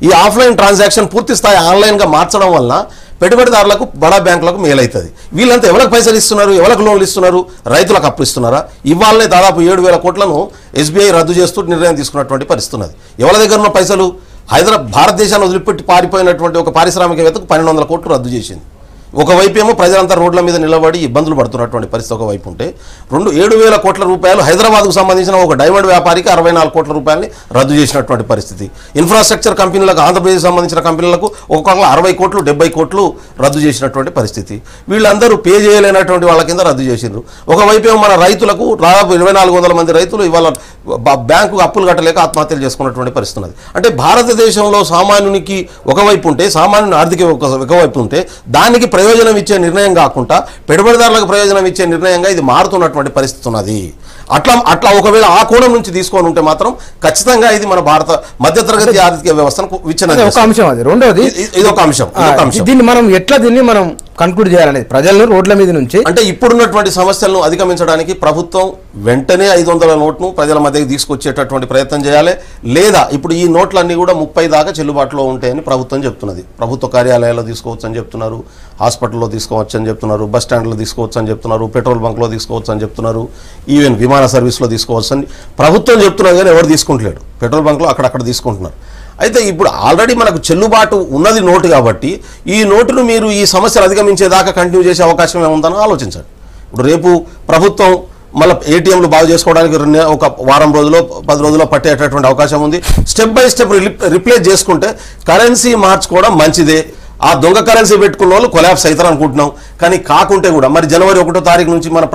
ఈ ఆఫ్లైన్ ట్రాన్సాక్షన్ పూర్తి స్థాయి ఆన్లైన్గా మార్చడం వలన పెట్టుబడిదారులకు, బడా బ్యాంకులకు మేలవుతుంది. వీళ్ళంతా ఎవరికి పైసలు ఇస్తున్నారు, ఎవరికి లోన్లు ఇస్తున్నారు? రైతులకు అప్పు ఇస్తున్నారా? ఇవాళనే దాదాపు 7,000 కోట్లను SBI రద్దు చేస్తూ నిర్ణయం తీసుకున్నటువంటి పరిస్థితి ఉన్నది. ఎవరి దగ్గర ఉన్న పైసలు? భారతదేశాన్ని వదిలిపెట్టి పారిపోయినటువంటి ఒక పారిశ్రామికవేత్తకు 1,200 కోట్లు రద్దు చేసింది. ఒకవైపు ఏమో ప్రజలంతా రోడ్ల మీద నిలబడి ఇబ్బందులు పడుతున్నటువంటి పరిస్థితి ఒకవైపు ఉంటే, 7,000 కోట్ల రూపాయలు హైదరాబాద్కు సంబంధించిన ఒక డైమండ్ వ్యాపారికి 64 కోట్ల రూపాయలని రద్దు చేసినటువంటి పరిస్థితి. ఇన్ఫ్రాస్ట్రక్చర్ కంపెనీలకు, ఆంధ్రప్రదేశ్ సంబంధించిన కంపెనీలకు ఒక్కొక్క 60 కోట్లు 70 కోట్లు రద్దు చేసినటువంటి పరిస్థితి. వీళ్ళందరూ పే చేయలేనటువంటి వాళ్ళ కింద రద్దు చేసిండ్రు. ఒకవైపు ఏమో మన రైతులకు దాదాపు 2,400 మంది రైతులు ఇవాళ బ్యాంకు అప్పులు కట్టలేక ఆత్మహత్యలు చేసుకున్నటువంటి పరిస్థితి ఉన్నది. అంటే భారతదేశంలో సామాన్యునికి ఒకవైపు ఉంటే, సామాన్యుని ఆర్థిక ఒకవైపు ఉంటే, దానికి ప్రయోజనం ఇచ్చే నిర్ణయం కాకుండా పెట్టుబడిదారులకు ప్రయోజనం ఇచ్చే నిర్ణయంగా ఇది మారుతున్నటువంటి పరిస్థితి ఉన్నది. అట్లా ఒకవేళ ఆ కోణం నుంచి తీసుకొని ఉంటే మాత్రం ఖచ్చితంగా ఇది మన భారత మధ్యతరగతి ఆర్థిక వ్యవస్థను విచ్ఛిన్నం ఒక అంశం. అది రెండోది ఇది ఒక అంశం. దీన్ని మనం కన్క్లూడ్ చేయాలనేది ప్రజలను రోడ్ల మీద నుంచి, అంటే ఇప్పుడున్నటువంటి సమస్యలను అధిగమించడానికి ప్రభుత్వం వెంటనే 500 నోట్ను ప్రజల మధ్యకి తీసుకొచ్చేటటువంటి ప్రయత్నం చేయాలి. లేదా ఇప్పుడు ఈ నోట్లన్నీ కూడా 30 దాకా చెల్లుబాటులో ఉంటాయని ప్రభుత్వం చెప్తున్నది. ప్రభుత్వ కార్యాలయాల్లో తీసుకోవచ్చు అని చెప్తున్నారు, హాస్పిటల్లో తీసుకోవచ్చు అని చెప్తున్నారు, బస్ స్టాండ్లో తీసుకోవచ్చు అని చెప్తున్నారు, పెట్రోల్ బంక్లో తీసుకోవచ్చు అని చెప్తున్నారు, ఈవెన్ విమాన సర్వీస్లో తీసుకోవచ్చు అని ప్రభుత్వం చెప్తున్నారు. కానీ ఎవరు తీసుకుంటలేడు. పెట్రోల్ బంక్లో అక్కడక్కడ తీసుకుంటున్నారు. అయితే ఇప్పుడు ఆల్రెడీ మనకు చెల్లుబాటు ఉన్నది నోటు కాబట్టి ఈ నోటును మీరు ఈ సమస్యలు అధిగమించేదాకా కంటిన్యూ చేసే అవకాశం ఏముందని ఆలోచించండి. ఇప్పుడు రేపు ప్రభుత్వం మళ్ళీ ఏటీఎంలు బాగు చేసుకోవడానికి ఒక వారం రోజులో 10 రోజుల్లో పట్టేటటువంటి అవకాశం ఉంది. స్టెప్ బై స్టెప్ రిప్లేస్ చేసుకుంటే కరెన్సీ మార్చుకోవడం మంచిదే. ఆ దొంగ కరెన్సీ పెట్టుకున్న వాళ్ళు కొలాప్స్ అవుతారు అనుకుంటున్నాం. కానీ కాకుంటే కూడా మరి జనవరి 1వ తారీఖు నుంచి మన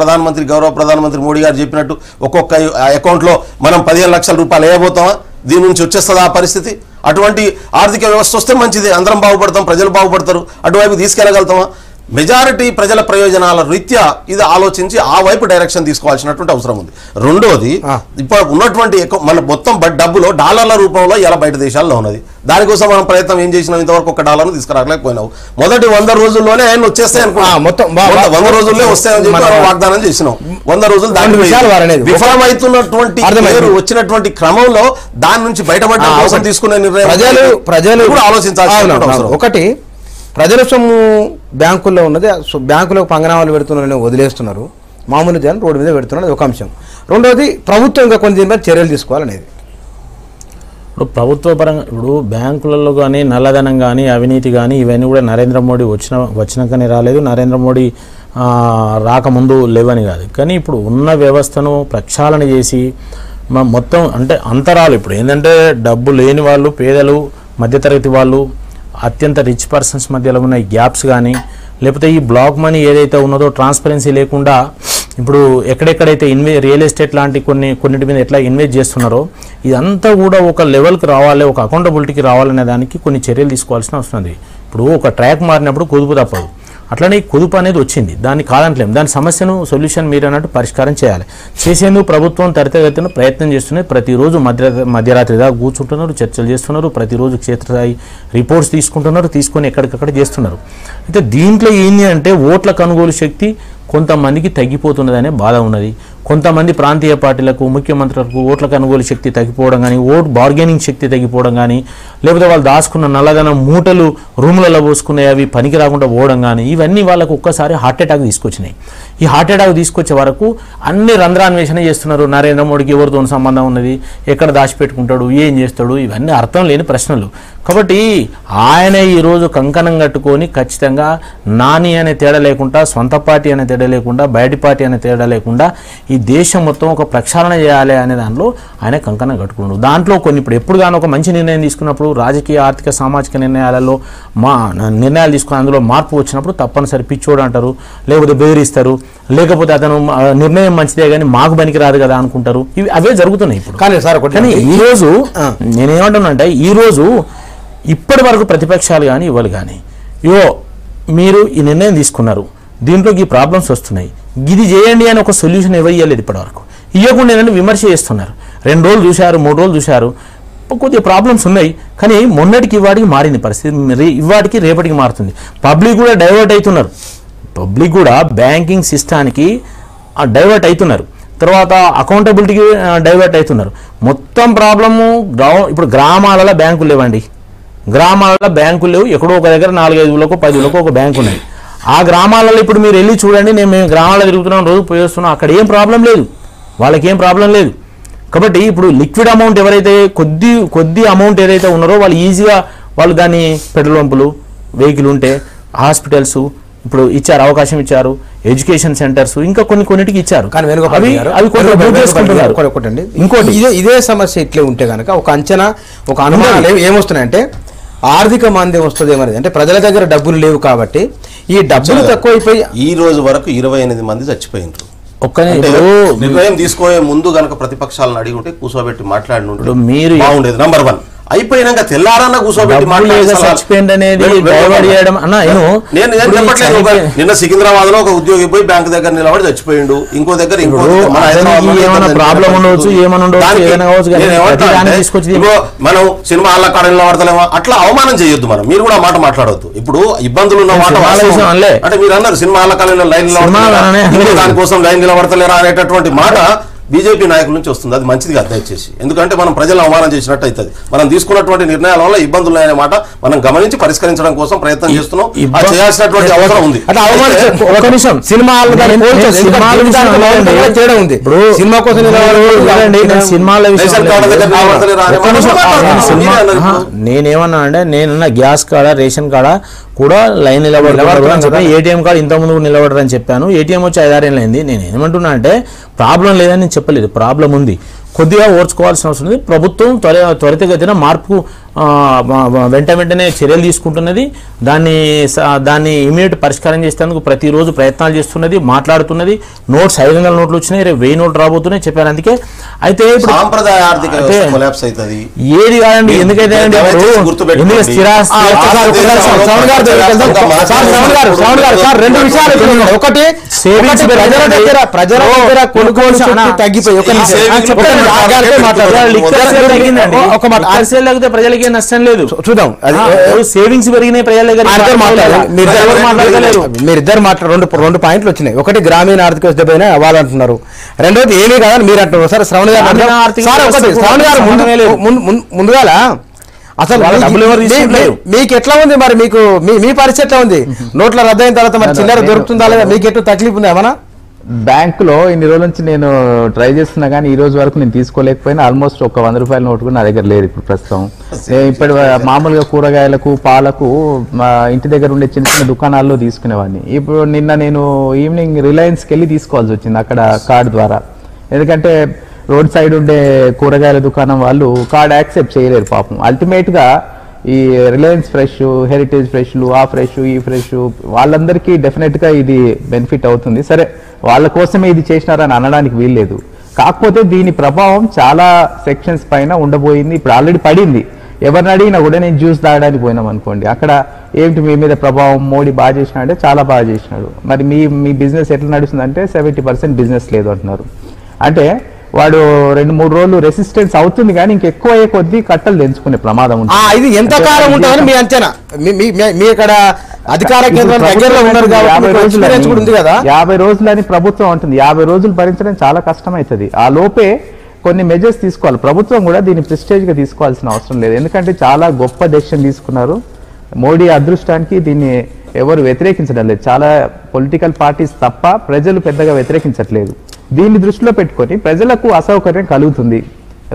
గౌరవ ప్రధానమంత్రి మోడీ గారు చెప్పినట్టు ఒక్కొక్క అకౌంట్లో మనం 15 లక్షల రూపాయలు వేయబోతామా? దీని నుంచి వచ్చేస్తుంది ఆ పరిస్థితి. అటువంటి ఆర్థిక వ్యవస్థ వస్తే మంచిది, అందరం బాగుపడతాం, ప్రజలు బాగుపడతారు. అటువైపు తీసుకెళ్ళగలుగుతామా? మెజారిటీ ప్రజల ప్రయోజనాల రీత్యా ఇది ఆలోచించి ఆ వైపు డైరెక్షన్ తీసుకోవాల్సినటువంటి అవసరం ఉంది. రెండోది, ఇప్పుడు ఉన్నటువంటి మన మొత్తం డబ్బులో డాలర్ల రూపంలో ఇలా బయట దేశాల్లో ఉన్నది. దానికోసం మనం ప్రయత్నం ఏం చేసినాం, ఇంతవరకు $1 తీసుకురాలేకపోయినావు. మొదటి 100 రోజుల్లోనే ఆయన వచ్చేస్తాయి అనుకున్నాం, మొత్తం 100 రోజుల్లో వస్తాయని చెప్పి వాగ్దానం చేసినాం. 100 రోజులు దాని విఫలమవుతున్నటువంటి వచ్చినటువంటి క్రమంలో దాని నుంచి బయటపడడం కోసం తీసుకునే నిర్ణయం ప్రజలు కూడా ఆలోచించాల్సిన. ఒకటి, ప్రజల సొమ్ము బ్యాంకుల్లో ఉన్నది, బ్యాంకులో పంగనామాలు పెడుతున్నారని వదిలేస్తున్నారు, మామూలు జనం రోడ్డు మీద పెడుతున్నారు, ఒక అంశం. రెండోది, ప్రభుత్వం ఇంకా కొన్ని దీని మీద చర్యలు తీసుకోవాలనేది. ఇప్పుడు ప్రభుత్వ పరంగా ఇప్పుడు బ్యాంకులలో కానీ నల్లధనం కానీ అవినీతి కానీ ఇవన్నీ కూడా నరేంద్ర మోడీ వచ్చినాకనే రాలేదు, నరేంద్ర మోడీ రాకముందు లేవని కాదు. కానీ ఇప్పుడు ఉన్న వ్యవస్థను ప్రక్షాళన చేసి మొత్తం అంటే అంతరాలు ఇప్పుడు ఏంటంటే డబ్బు లేని వాళ్ళు, పేదలు, మధ్యతరగతి వాళ్ళు, అత్యంత రిచ్ పర్సన్స్ మధ్యలో ఉన్న ఈ గ్యాప్స్ కానీ, లేకపోతే ఈ బ్లాక్ మనీ ఏదైతే ఉన్నదో ట్రాన్స్పరెన్సీ లేకుండా ఇప్పుడు ఎక్కడెక్కడైతే రియల్ ఎస్టేట్ లాంటి కొన్నిటి మీద ఎట్లా ఇన్వెస్ట్ చేస్తున్నారో ఇదంతా కూడా ఒక లెవెల్కి రావాలి, ఒక అకౌంటబిలిటీకి రావాలనే దానికి కొన్ని చర్యలు తీసుకోవాల్సిన అవసరం ఉంది. ఇప్పుడు ఒక ట్రాక్ మారినప్పుడు కుదుపు తప్పదు, అట్లనే కుదుపు అనేది వచ్చింది, దాన్ని కాదంటలేము. దాని సమస్యను సొల్యూషన్ మీరు అన్నట్టు పరిష్కారం చేయాలి. చేసేందుకు ప్రభుత్వం త్వరితగతిన ప్రయత్నం చేస్తున్నది. ప్రతిరోజు మధ్యరాత్రి దాకా కూర్చుంటున్నారు, చర్చలు చేస్తున్నారు, ప్రతిరోజు క్షేత్రస్థాయి రిపోర్ట్స్ తీసుకుంటున్నారు, తీసుకొని ఎక్కడికక్కడ చేస్తున్నారు. అయితే దీంట్లో ఏంటి అంటే ఓట్ల కొనుగోలు శక్తి కొంతమందికి తగ్గిపోతున్నదనే బాధ ఉన్నది. కొంతమంది ప్రాంతీయ పార్టీలకు, ముఖ్యమంత్రులకు ఓట్ల కొనుగోలు శక్తి తగ్గిపోవడం కానీ, ఓట్ బార్గెనింగ్ శక్తి తగ్గిపోవడం కానీ, లేకపోతే వాళ్ళు దాచుకున్న నల్లధనం మూటలు రూములలో పోసుకునే అవి పనికి రాకుండా పోవడం కానీ, ఇవన్నీ వాళ్ళకు ఒక్కసారి హార్ట్ అటాక్ తీసుకొచ్చినాయి. ఈ హార్ట్ అటాక్ తీసుకొచ్చే వరకు అన్ని రంధ్రాన్వేషణ చేస్తున్నారు. నరేంద్ర మోడీకి ఎవరితో సంబంధం ఉన్నది, ఎక్కడ దాచిపెట్టుకుంటాడు, ఏం చేస్తాడు, ఇవన్నీ అర్థం లేని ప్రశ్నలు. కాబట్టి ఆయన ఈరోజు కంకణం కట్టుకొని ఖచ్చితంగా నాని అనే తేడా లేకుండా, సొంత పార్టీ అనే తేడా లేకుండా, బయటి పార్టీ అనే తేడా లేకుండా ఈ దేశం మొత్తం ఒక ప్రక్షాళన చేయాలి అనే దానిలో ఆయన కంకణం కట్టుకున్నాడు. దాంట్లో కొన్ని ఇప్పుడు ఎప్పుడు కానీ ఒక మంచి నిర్ణయం తీసుకున్నప్పుడు రాజకీయ, ఆర్థిక, సామాజిక నిర్ణయాలలో నిర్ణయాలు తీసుకుని అందులో మార్పు వచ్చినప్పుడు తప్పనిసరి పిచ్చోడు అంటారు, లేకపోతే బెదిరిస్తారు, లేకపోతే అతను నిర్ణయం మంచిదే కానీ మాకు పనికి రాదు కదా అనుకుంటారు. ఇవి అవే జరుగుతున్నాయి ఇప్పుడు. కానీ ఈరోజు నేనేమంటున్నానంటే ఈరోజు ఇప్పటి వరకు ప్రతిపక్షాలు కానీ ఇవ్వాలి కానీ మీరు ఈ నిర్ణయం తీసుకున్నారు, దీంట్లోకి ఈ ప్రాబ్లమ్స్ వస్తున్నాయి, ఇది చేయండి అని ఒక సొల్యూషన్ ఎవరు ఇవ్వలేదు ఇప్పటివరకు. ఇవ్వకుండా ఏంటంటే విమర్శ చేస్తున్నారు. 2 రోజులు చూశారు, 3 రోజులు చూశారు, కొద్దిగా ప్రాబ్లమ్స్ ఉన్నాయి. కానీ మొన్నటికి ఇవాటికి మారింది పరిస్థితి, ఇవాటికి రేపటికి మారుతుంది. పబ్లిక్ కూడా డైవర్ట్ అవుతున్నారు, పబ్లిక్ కూడా బ్యాంకింగ్ సిస్టానికి డైవర్ట్ అవుతున్నారు, తర్వాత అకౌంటబిలిటీకి డైవర్ట్ అవుతున్నారు. మొత్తం ప్రాబ్లము ఇప్పుడు గ్రామాలలో బ్యాంకులు లేవండి, గ్రామాలలో బ్యాంకులు లేవు, ఎక్కడో ఒక దగ్గర 4-5 ఊళ్ళకో 10 ఊళ్ళకో ఒక బ్యాంకు ఉన్నాయి. ఆ గ్రామాలలో ఇప్పుడు మీరు వెళ్ళి చూడండి, మేము గ్రామాల్లో తిరుగుతున్నాం, రోజు పోయేస్తున్నాం, అక్కడ ఏం ప్రాబ్లం లేదు, వాళ్ళకి ఏం ప్రాబ్లం లేదు. కాబట్టి ఇప్పుడు లిక్విడ్ అమౌంట్ ఎవరైతే కొద్ది అమౌంట్ ఏదైతే ఉన్నారో వాళ్ళు ఈజీగా వాళ్ళు దాన్ని పెట్రోల్ పంపులు, వెహికల్ ఉంటే హాస్పిటల్స్ ఇప్పుడు ఇచ్చారు, అవకాశం ఇచ్చారు, ఎడ్యుకేషన్ సెంటర్స్ ఇంకా కొన్నిటికి ఇచ్చారు. కానీ ఇంకోటి ఇదే సమస్య ఇట్లే ఉంటే కనుక ఒక అంచనా, ఒక అనుమానాలు ఏమొస్తున్నాయంటే ఆర్థిక మాంద్యం వస్తుందేమనేది. అంటే ప్రజల దగ్గర డబ్బులు లేవు కాబట్టి ఈ డబ్బులు తక్కువైపోయి ఈ రోజు వరకు 28 మంది చచ్చిపోయినారు. నిర్ణయం తీసుకోయే ముందు గనక ప్రతిపక్షాలను అడిగి ఉంటే కూర్చోబెట్టి మాట్లాడి మీరు బాగుండేది. నంబర్ 1 అయిపోయినాక తెల్లారన్నా కూర్చోబెట్టి నిన్న సికింద్రాబాద్ లో ఒక ఉద్యోగి పోయి బ్యాంక్ దగ్గర నిలబడి చచ్చిపోయిండు, ఇంకో దగ్గర మనం సినిమా హాల్ల కాడ నిలబడతలేమా, అట్లా అవమానం చేయొద్దు. మనం మీరు కూడా మాట మాట్లాడవద్దు. ఇప్పుడు ఇబ్బందులు ఉన్న మాట అంటే మీరు అన్నారు సినిమా హాల్ల కాడ లైన్ దానికోసం లైన్ నిలబడతలేరా అనేటటువంటి మాట బీజేపీ నాయకుల నుంచి వస్తుంది. అది మంచిది కాదు దయచేసి, ఎందుకంటే మనం ప్రజలను అవమానం చేసినట్టు అవుతుంది. మనం తీసుకున్నటువంటి నిర్ణయాల వల్ల ఇబ్బందులు అనే మాట మనం గమనించి పరిష్కరించడం కోసం ప్రయత్నం చేస్తున్నాం, చేయాల్సినటువంటి అవసరం ఉంది. నేనేమన్నా అంటే నేనున్న గ్యాస్ కాడ, రేషన్ కాడ కూడా లైన్ నిలబడరు అని చెప్పి, ఏటీఎం కార్డు ఇంతకుముందు నిలబడరు అని చెప్పాను. ఏటీఎం వచ్చి 5-6 ఏళ్ళు అయింది. నేను ఏమంటున్నా అంటే ప్రాబ్లం లేదని నేను చెప్పలేదు, ప్రాబ్లం ఉంది, కొద్దిగా ఓర్చుకోవాల్సిన అవసరం ఉంది. ప్రభుత్వం త్వరితగతిన మార్పు వెంటనే చర్యలు తీసుకుంటున్నది. దాన్ని ఇమీడియట్ పరిష్కారం చేసేందుకు ప్రతిరోజు ప్రయత్నాలు చేస్తున్నది, మాట్లాడుతున్నది. నోట్స్ 500 నోట్లు వచ్చినాయి, 1000 నోట్లు రాబోతున్నాయి చెప్పారు. అందుకే అయితే ఇప్పుడు సాంప్రదాయ ఆర్థిక వ్యవస్థ కొలాప్స్ అవుతుంది ఏది కాదండి. ఎందుకైతే రెండు విషయాలు ఒకటి ప్రజల దగ్గర కొనుగోలు శక్తి తగ్గిపోయి లేకపోతే ప్రజలకి నష్టం లేదు. చూద్దాం, సేవింగ్స్ పెరిగినాయి ప్రజల దగ్గర. మీరిద్దరు రెండు పాయింట్లు వచ్చినాయి. ఒకటి గ్రామీణ ఆర్థిక వ్యవస్థ పైన అవ్వాలంటున్నారు, రెండోది ఏమీ కాదని మీరు అంటున్నారు. సరే శ్రవణ్ గారు ముందుగా అసలు మీకు ఎట్లా ఉంది మరి, మీకు మీ పరిస్థితి ఎట్లా ఉంది? నోట్ల రద్దయిన తర్వాత మరి చిల్లర దొరుకుతుందా లేదా? మీకు ఎట్లా తక్లీఫ్ ఉంది ఏమన్నా? బ్యాంకులో ఇన్ని రోజుల నుంచి నేను ట్రై చేస్తున్నా కానీ ఈ రోజు వరకు నేను తీసుకోలేకపోయినా. ఆల్మోస్ట్ ఒక 100 రూపాయల నోటు కూడా నా దగ్గర లేదు ఇప్పుడు ప్రస్తుతం. ఇప్పుడు మామూలుగా కూరగాయలకు పాలకు మా ఇంటి దగ్గర ఉండే చిన్న చిన్న దుకాణాల్లో తీసుకునేవాడిని. ఇప్పుడు నిన్న నేను ఈవినింగ్ రిలయన్స్కి వెళ్ళి తీసుకోవాల్సి వచ్చింది అక్కడ కార్డు ద్వారా. ఎందుకంటే రోడ్ సైడ్ ఉండే కూరగాయల దుకాణం వాళ్ళు కార్డ్ యాక్సెప్ట్ చేయలేరు పాపం. అల్టిమేట్గా ఈ రిలయన్స్ ఫ్రెష్, హెరిటేజ్ ఫ్రెష్లు, ఆ ఫ్రెష్, ఈ ఫ్రెష్ వాళ్ళందరికీ డెఫినెట్గా ఇది బెనిఫిట్ అవుతుంది. సరే వాళ్ళ కోసమే ఇది చేసినారని అనడానికి వీల్లేదు. కాకపోతే దీని ప్రభావం చాలా సెక్షన్స్ పైన ఉండబోయింది. ఇప్పుడు ఆల్రెడీ పడింది. ఎవరిని అడిగినా కూడా నేను జ్యూస్ తాగడానికి పోయినాం అనుకోండి, అక్కడ ఏమిటి మీ మీద ప్రభావం, మోడీ బాగా చేసినాడంటే చాలా బాగా చేసినాడు. మరి మీ బిజినెస్ ఎట్లా నడుస్తుందంటే 70% బిజినెస్ లేదు అంటున్నారు. అంటే వాడు 2-3 రోజులు రెసిస్టెన్స్ అవుతుంది కానీ ఇంకెక్కువ అయ్యే కొద్దీ కట్టలు తెంచుకునే ప్రమాదం ఉంటుంది. ఇది ఎంత కాలం ఉంటుందని మీ అంచనా? మీ ఇక్కడ అధికార కేంద్రం దగ్గరలో ఉన్నారు కాబట్టి 50 రోజులని ప్రభుత్వం ఉంటుంది. 50 రోజులు భరించడం చాలా కష్టమవుతుంది. ఆ లోపే కొన్ని మెజర్స్ తీసుకోవాలి. ప్రభుత్వం కూడా దీన్ని ప్రెస్టేజ్గా తీసుకోవాల్సిన అవసరం లేదు. ఎందుకంటే చాలా గొప్ప డెసిషన్ తీసుకున్నారు. మోడీ అదృష్టానికి దీన్ని ఎవరు వ్యతిరేకించడం లేదు. చాలా పొలిటికల్ పార్టీస్ తప్ప ప్రజలు పెద్దగా వ్యతిరేకించట్లేదు. దీన్ని దృష్టిలో పెట్టుకొని ప్రజలకు అసౌకర్యం కలుగుతుంది.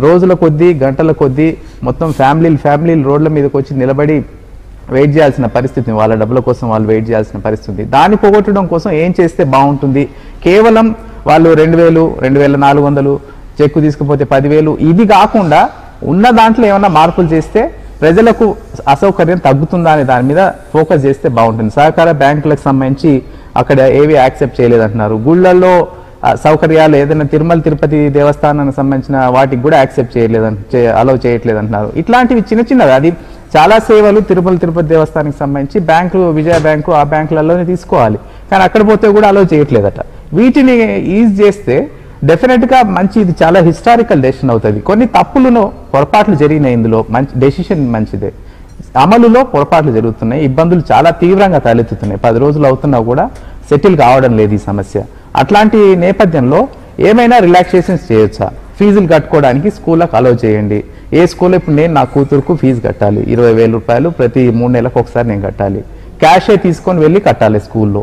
రోజుల కొద్దీ, గంటల కొద్దీ మొత్తం ఫ్యామిలీలు రోడ్ల మీదకి వచ్చి నిలబడి వెయిట్ చేయాల్సిన పరిస్థితి, వాళ్ళ డబ్బుల కోసం వాళ్ళు వెయిట్ చేయాల్సిన పరిస్థితి. దాన్ని పోగొట్టడం కోసం ఏం చేస్తే బాగుంటుంది? కేవలం వాళ్ళు 2000, 2400 చెక్కు తీసుకుపోతే 10,000 ఇది కాకుండా ఉన్న దాంట్లో ఏమైనా మార్పులు చేస్తే ప్రజలకు అసౌకర్యం తగ్గుతుందా అనే దాని మీద ఫోకస్ చేస్తే బాగుంటుంది. సహకార బ్యాంకులకు సంబంధించి అక్కడ ఏవి యాక్సెప్ట్ చేయలేదంటున్నారు. గుళ్ళల్లో సౌకర్యాలు ఏదైనా తిరుపతి దేవస్థానానికి సంబంధించిన వాటికి కూడా యాక్సెప్ట్ అలౌ చేయట్లేదు అంటున్నారు. ఇట్లాంటివి చిన్నవి, అది చాలా సేవలు తిరుపతి దేవస్థానానికి సంబంధించి బ్యాంకులు, విజయ బ్యాంకు ఆ బ్యాంకులలోనే తీసుకోవాలి, కానీ అక్కడ పోతే కూడా అలౌ చేయట్లేదట. వీటిని ఈజ్ చేస్తే డెఫినెట్గా మంచి, ఇది చాలా హిస్టారికల్ డెసిషన్ అవుతుంది. కొన్ని పొరపాట్లు జరిగినాయి ఇందులో, మంచి డెసిషన్ మంచిదే. అమలులో పొరపాట్లు జరుగుతున్నాయి, ఇబ్బందులు చాలా తీవ్రంగా తలెత్తుతున్నాయి. 10 రోజులు అవుతున్నా కూడా సెటిల్ కావడం లేదు ఈ సమస్య. అట్లాంటి నేపథ్యంలో ఏమైనా రిలాక్సేషన్స్ చేయొచ్చా? ఫీజులు కట్టుకోవడానికి స్కూళ్ళకు అలౌ చేయండి. ఏ స్కూల్లో ఇప్పుడు నేను నా కూతురుకు ఫీజు కట్టాలి 20,000 రూపాయలు ప్రతి 3 నెలలకు ఒకసారి నేను కట్టాలి. క్యాషే తీసుకొని వెళ్ళి కట్టాలి స్కూల్లో.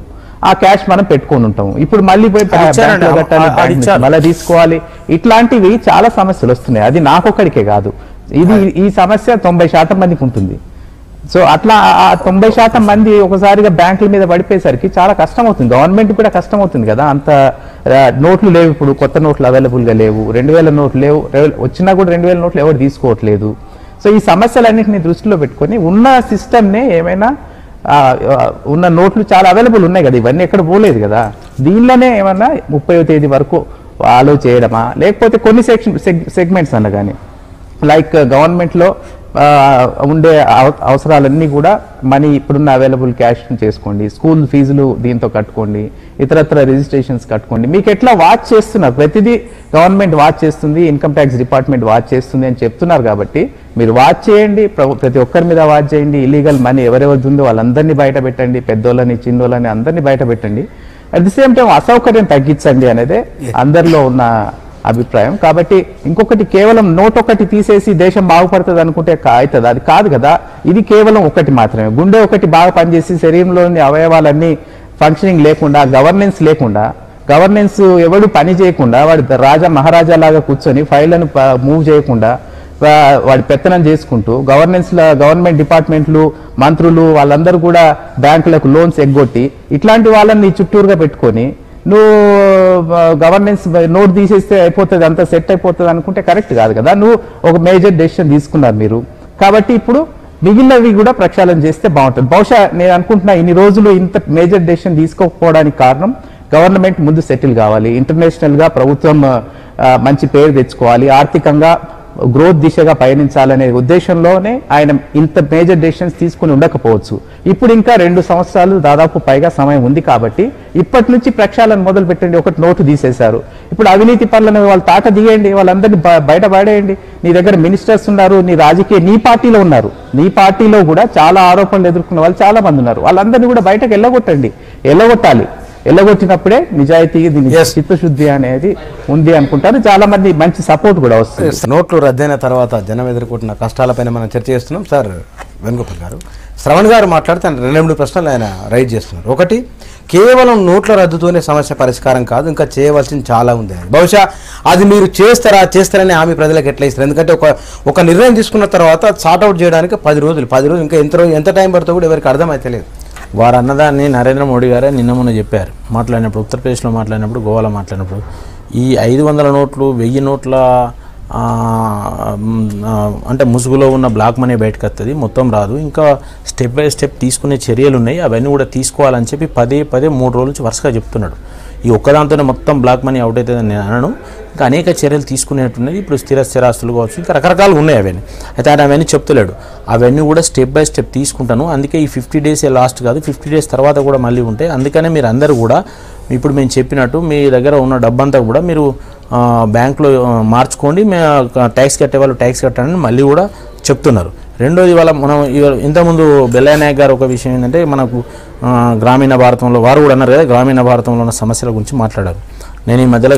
ఆ క్యాష్ మనం పెట్టుకొని ఉంటాము. ఇప్పుడు మళ్ళీ పోయి కట్టాలి, మళ్ళీ తీసుకోవాలి. ఇట్లాంటివి చాలా సమస్యలు వస్తున్నాయి. అది నాకొక్కడికే కాదు, ఈ సమస్య 90% మందికి ఉంటుంది. సో అట్లా ఆ 90% మంది ఒకసారిగా బ్యాంకుల మీద పడిపోయేసరికి చాలా కష్టం అవుతుంది. గవర్నమెంట్ కూడా కష్టం అవుతుంది కదా. అంత నోట్లు లేవు, ఇప్పుడు కొత్త నోట్లు అవైలబుల్గా లేవు, 2000 నోట్లు లేవు, వచ్చినా కూడా 2000 నోట్లు ఎవరు తీసుకోవట్లేదు. సో ఈ సమస్యలన్నింటినీ దృష్టిలో పెట్టుకొని ఉన్న సిస్టమ్నే ఏమైనా ఉన్న నోట్లు చాలా అవైలబుల్ ఉన్నాయి కదా, ఇవన్నీ ఎక్కడ పోలేదు కదా, దీనిలోనే ఏమన్నా 30వ తేదీ వరకు అలో చేయడమా, లేకపోతే కొన్ని సెగ్మెంట్స్ అన్న కానీ లైక్ గవర్నమెంట్లో ఉండే అవసరాలన్నీ కూడా మనీ ఇప్పుడున్న అవైలబుల్ క్యాష్ చేసుకోండి, స్కూల్ ఫీజులు దీంతో కట్టుకోండి, ఇతరత్ర రిజిస్ట్రేషన్స్ కట్టుకోండి. మీకు ఎట్లా వాచ్ చేస్తున్నారు, ప్రతిదీ గవర్నమెంట్ వాచ్ చేస్తుంది, ఇన్కమ్ ట్యాక్స్ డిపార్ట్మెంట్ వాచ్ చేస్తుంది అని చెప్తున్నారు. కాబట్టి మీరు వాచ్ చేయండి, ప్రతి ఒక్కరి మీద వాచ్ చేయండి. ఇల్లీగల్ మనీ ఎవరెవరిది ఉందో వాళ్ళందరినీ బయట పెట్టండి, పెద్దోళ్ళని చిన్నోళ్ళని అందరినీ బయట పెట్టండి. అట్ ది సేమ్ టైం అసౌకర్యం తగ్గించండి అనేదే అందరిలో ఉన్న అభిప్రాయం. కాబట్టి ఇంకొకటి కేవలం నోట్ ఒకటి తీసేసి దేశం బాగుపడుతుంది అనుకుంటే అవుతుంది, అది కాదు కదా. ఇది కేవలం ఒకటి మాత్రమే. గుండె ఒకటి బాగా పనిచేసి శరీరంలోని అవయవాలన్నీ ఫంక్షనింగ్ లేకుండా, గవర్నెన్స్ లేకుండా, గవర్నెన్స్ ఎవడు పని చేయకుండా వాడి మహారాజా లాగా కూర్చొని ఫైళ్లను మూవ్ చేయకుండా వాడి పెత్తనం చేసుకుంటూ గవర్నమెంట్ డిపార్ట్మెంట్లు, మంత్రులు వాళ్ళందరూ కూడా బ్యాంకులకు లోన్స్ ఎగ్గొట్టి ఇట్లాంటి వాళ్ళని చుట్టూరుగా పెట్టుకొని నువ్వు గవర్నెన్స్ నోట్ తీసేస్తే అయిపోతుంది, అంతా సెట్ అయిపోతుంది అనుకుంటే కరెక్ట్ కాదు కదా. నువ్వు ఒక మేజర్ డెసిషన్ తీసుకున్నారు మీరు, కాబట్టి ఇప్పుడు మిగిలినవి కూడా ప్రక్షాళన చేస్తే బాగుంటుంది. బహుశా నేను అనుకుంటున్నా ఇన్ని రోజులు ఇంత మేజర్ డెసిషన్ తీసుకోకపోవడానికి కారణం గవర్నమెంట్ ముందు సెటిల్ కావాలి, ఇంటర్నేషనల్గా ప్రభుత్వం మంచి పేరు తెచ్చుకోవాలి, ఆర్థికంగా గ్రోత్ దిశగా పయనించాలనే ఉద్దేశంలోనే ఆయన ఇంత మేజర్ డెసిషన్స్ తీసుకుని ఉండకపోవచ్చు. ఇప్పుడు ఇంకా 2 సంవత్సరాలు దాదాపు పైగా సమయం ఉంది కాబట్టి ఇప్పటి నుంచి ప్రక్షాళన మొదలు పెట్టండి. ఒకటి నోటు తీసేశారు, ఇప్పుడు అవినీతి పనులను వాళ్ళ తాట దిగేయండి, వాళ్ళందరినీ బయట పడేయండి. నీ దగ్గర మినిస్టర్స్ ఉన్నారు, నీ పార్టీలో ఉన్నారు, నీ పార్టీలో కూడా చాలా ఆరోపణలు ఎదుర్కొన్న వాళ్ళు చాలా మంది ఉన్నారు, వాళ్ళందరినీ కూడా బయటకు వెళ్ళగొట్టాలి. వెళ్ళగొట్టినప్పుడే నిజాయితీ చిత్తశుద్ధి అనేది ఉంది అనుకుంటారు. చాలా మంది మంచి సపోర్ట్ కూడా వస్తుంది. నోట్లు రద్దయిన తర్వాత జనం ఎదుర్కొంటున్న కష్టాలపైన మనం చర్చ చేస్తున్నాం. సార్ వేణుగోపాల్ గారు, శ్రవణ్ గారు మాట్లాడితే 2 ప్రశ్నలు ఆయన రైజ్ చేస్తున్నారు. ఒకటి, కేవలం నోట్ల రద్దుతోనే సమస్య పరిష్కారం కాదు, ఇంకా చేయవలసింది చాలా ఉంది. బహుశా అది మీరు చేస్తారని హామీ ప్రజలకు ఎట్లా ఇస్తారు? ఎందుకంటే ఒక నిర్ణయం తీసుకున్న తర్వాత సార్ట్అవుట్ చేయడానికి 10 రోజులు ఇంకా ఎంత టైం పడుతుందో కూడా ఎవరికి అర్థమైతే లేదు. వారు అన్నదాన్ని నరేంద్ర మోడీ గారే నిన్న మొన్న చెప్పారు మాట్లాడినప్పుడు, ఉత్తరప్రదేశ్లో మాట్లాడినప్పుడు, గోవాలో మాట్లాడినప్పుడు. ఈ 500 నోట్లు 1000 నోట్ల అంటే ముసుగులో ఉన్న బ్లాక్ మనీ బయటకు వస్తుంది, మొత్తం రాదు, ఇంకా స్టెప్ బై స్టెప్ తీసుకునే చర్యలు ఉన్నాయి, అవన్నీ కూడా తీసుకోవాలని చెప్పి పదే 3 రోజుల నుంచి వరుసగా చెప్తున్నాడు. ఈ ఒక్కదాంతోనే మొత్తం బ్లాక్ మనీ అవుట్ అవుతుందని నేను అనను, ఇంకా అనేక చర్యలు తీసుకునేట్టున్నది. ఇప్పుడు స్థిరాస్తులు కావచ్చు, ఇంకా రకరకాలుగా ఉన్నాయి అవన్నీ. అయితే ఆయన అవన్నీ చెప్తలేడు, అవన్నీ కూడా స్టెప్ బై స్టెప్ తీసుకుంటాను. అందుకే ఈ 50 డేసే లాస్ట్ కాదు, 50 డేస్ తర్వాత కూడా మళ్ళీ ఉంటాయి. అందుకనే మీరు అందరూ కూడా ఇప్పుడు మేము చెప్పినట్టు మీ దగ్గర ఉన్న డబ్బంతా కూడా మీరు బ్యాంకులో మార్చుకోండి, ట్యాక్స్ కట్టేవాళ్ళు ట్యాక్స్ కట్టండి మళ్ళీ కూడా చెప్తున్నారు. రెండోది వాళ్ళ మనం ఇంతకుముందు బెల్లయ్య నాయక్ గారు ఒక విషయం ఏంటంటే, మనకు గ్రామీణ భారతంలో వారు కూడా అన్నారు కదా, గ్రామీణ భారతంలో ఉన్న సమస్యల గురించి మాట్లాడారు. నేను ఈ మధ్యలో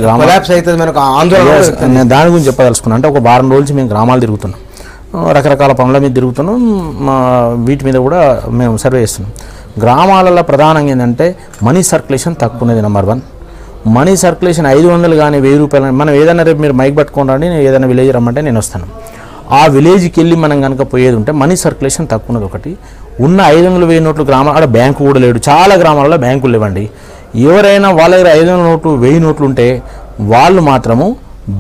నేను దాని గురించి చెప్పదలుచుకున్నాను. అంటే ఒక వారం రోజులు మేము గ్రామాలు తిరుగుతున్నాం, రకరకాల పనుల మీద తిరుగుతున్నాం, వీటి మీద కూడా మేము సర్వే చేస్తున్నాం. గ్రామాలలో ప్రధానంగా ఏంటంటే మనీ సర్క్యులేషన్ తక్కువ ఉన్నది. నెంబర్ 1, మనీ సర్క్యులేషన్ 500 కానీ 1000 రూపాయలు. మనం ఏదైనా రేపు మీరు మైక్ పట్టుకొని రండి, నేను ఏదైనా విలేజ్ రమ్మంటే నేను వస్తాను. ఆ విలేజ్కి వెళ్ళి మనం కనుక పోయేది ఉంటే మనీ సర్క్యులేషన్ తక్కువ ఉన్నది. ఒకటి, ఉన్న 500 1000 నోట్లు గ్రామాలు ఆడ బ్యాంకు కూడా లేడు, చాలా గ్రామాలలో బ్యాంకులు లేవండి. ఎవరైనా వాళ్ళ దగ్గర 500 నోట్లు 1000 నోట్లు ఉంటే వాళ్ళు మాత్రము